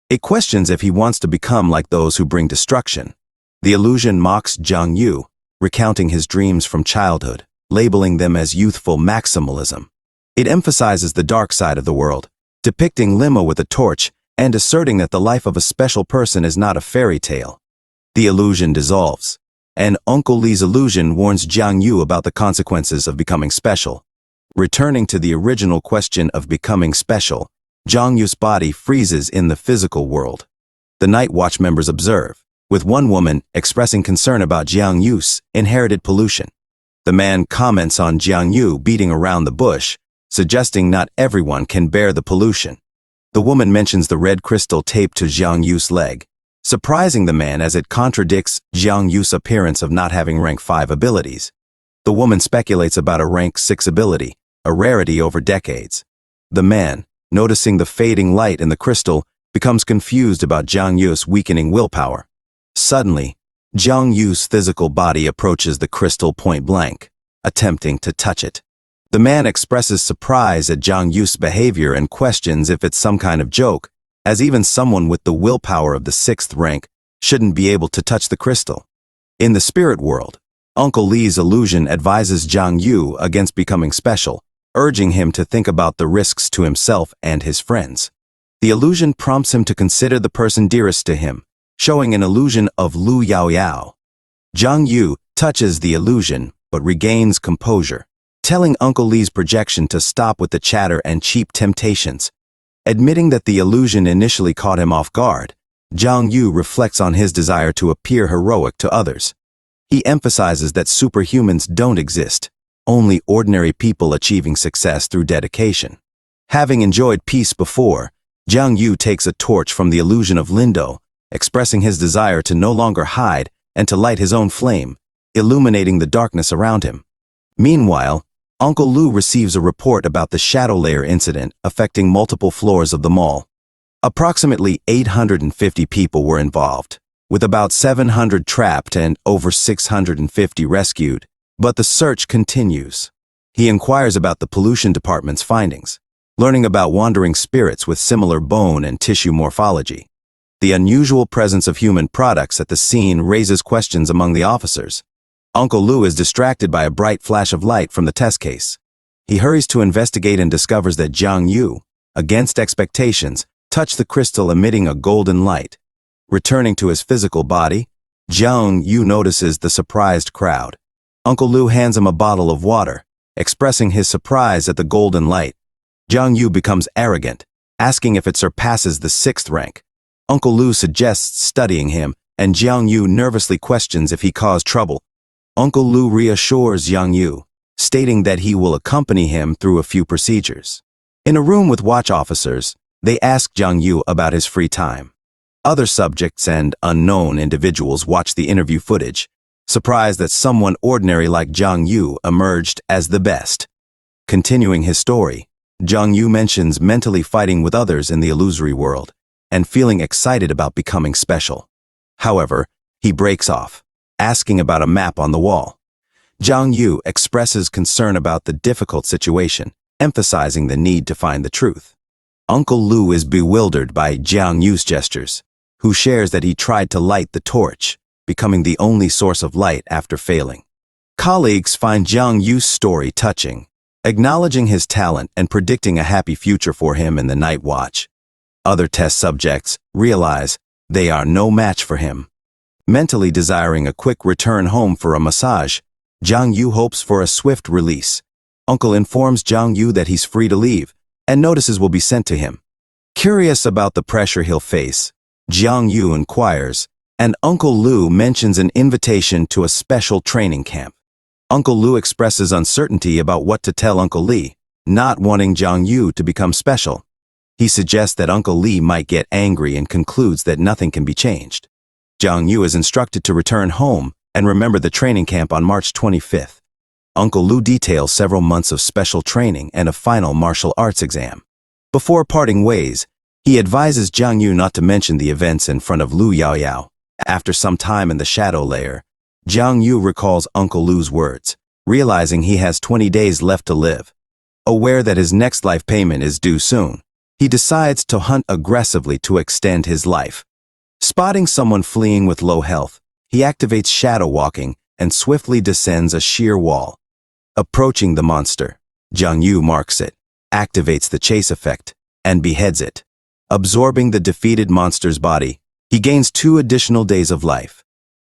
It questions if he wants to become like those who bring destruction. The illusion mocks Jiang Yu, recounting his dreams from childhood, labeling them as youthful maximalism. It emphasizes the dark side of the world, depicting limo with a torch and asserting that the life of a special person is not a fairy tale. The illusion dissolves, and Uncle Li's illusion warns Jiang Yu about the consequences of becoming special. Returning to the original question of becoming special, Jiang Yu's body freezes in the physical world. The Night Watch members observe, with one woman expressing concern about Jiang Yu's inherited pollution. The man comments on Jiang Yu beating around the bush, suggesting not everyone can bear the pollution. The woman mentions the red crystal taped to Jiang Yu's leg, surprising the man as it contradicts Jiang Yu's appearance of not having rank 5 abilities. The woman speculates about a rank 6 ability, a rarity over decades. The man, noticing the fading light in the crystal, becomes confused about Jiang Yu's weakening willpower. Suddenly, Jiang Yu's physical body approaches the crystal point blank, attempting to touch it. The man expresses surprise at Jiang Yu's behavior and questions if it's some kind of joke, as even someone with the willpower of the 6th rank shouldn't be able to touch the crystal. In the spirit world, Uncle Li's illusion advises Jiang Yu against becoming special, urging him to think about the risks to himself and his friends. The illusion prompts him to consider the person dearest to him, showing an illusion of Lu Yao Yao. Jiang Yu touches the illusion but regains composure. telling Uncle Lee's projection to stop with the chatter and cheap temptations. Admitting that the illusion initially caught him off guard, Jiang Yu reflects on his desire to appear heroic to others. He emphasizes that superhumans don't exist, only ordinary people achieving success through dedication. Having enjoyed peace before, Jiang Yu takes a torch from the illusion of Lindo, expressing his desire to no longer hide and to light his own flame, illuminating the darkness around him. Meanwhile, Uncle Lu receives a report about the shadow layer incident affecting multiple floors of the mall. Approximately 850 people were involved, with about 700 trapped and over 650 rescued, but the search continues. He inquires about the pollution department's findings, learning about wandering spirits with similar bone and tissue morphology. The unusual presence of human products at the scene raises questions among the officers. Uncle Lu is distracted by a bright flash of light from the test case. He hurries to investigate and discovers that Jiang Yu, against expectations, touched the crystal emitting a golden light. Returning to his physical body, Jiang Yu notices the surprised crowd. Uncle Lu hands him a bottle of water, expressing his surprise at the golden light. Jiang Yu becomes arrogant, asking if it surpasses the 6th rank. Uncle Lu suggests studying him, and Jiang Yu nervously questions if he caused trouble. Uncle Lu reassures Jiang Yu, stating that he will accompany him through a few procedures. In a room with watch officers, they ask Jiang Yu about his free time. Other subjects and unknown individuals watch the interview footage, surprised that someone ordinary like Jiang Yu emerged as the best. Continuing his story, Jiang Yu mentions mentally fighting with others in the illusory world and feeling excited about becoming special. However, he breaks off, asking about a map on the wall. Jiang Yu expresses concern about the difficult situation, emphasizing the need to find the truth. Uncle Lu is bewildered by Jiang Yu's gestures, who shares that he tried to light the torch, becoming the only source of light after failing. Colleagues find Jiang Yu's story touching, acknowledging his talent and predicting a happy future for him in the night watch. Other test subjects realize they are no match for him. Mentally desiring a quick return home for a massage, Jiang Yu hopes for a swift release. Uncle informs Jiang Yu that he's free to leave, and notices will be sent to him. Curious about the pressure he'll face, Jiang Yu inquires, and Uncle Lu mentions an invitation to a special training camp. Uncle Lu expresses uncertainty about what to tell Uncle Lee, not wanting Jiang Yu to become special. He suggests that Uncle Lee might get angry and concludes that nothing can be changed. Jiang Yu is instructed to return home and remember the training camp on March 25th. Uncle Lu details several months of special training and a final martial arts exam. Before parting ways, he advises Jiang Yu not to mention the events in front of Lu Yaoyao. After some time in the shadow layer, Jiang Yu recalls Uncle Lu's words, realizing he has 20 days left to live. Aware that his next life payment is due soon, he decides to hunt aggressively to extend his life. Spotting someone fleeing with low health, he activates shadow walking and swiftly descends a sheer wall. Approaching the monster, Jiang Yu marks it, activates the chase effect, and beheads it. Absorbing the defeated monster's body, he gains 2 additional days of life.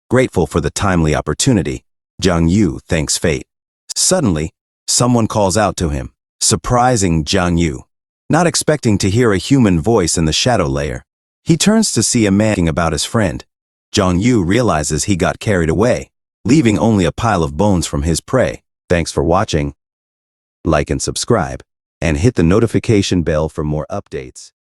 Grateful for the timely opportunity, Jiang Yu thanks fate. Suddenly, someone calls out to him, surprising Jiang Yu. Not expecting to hear a human voice in the shadow layer, he turns to see a man talking about his friend. Jiang Yu realizes he got carried away, leaving only a pile of bones from his prey. Thanks for watching. Like and subscribe, and hit the notification bell for more updates.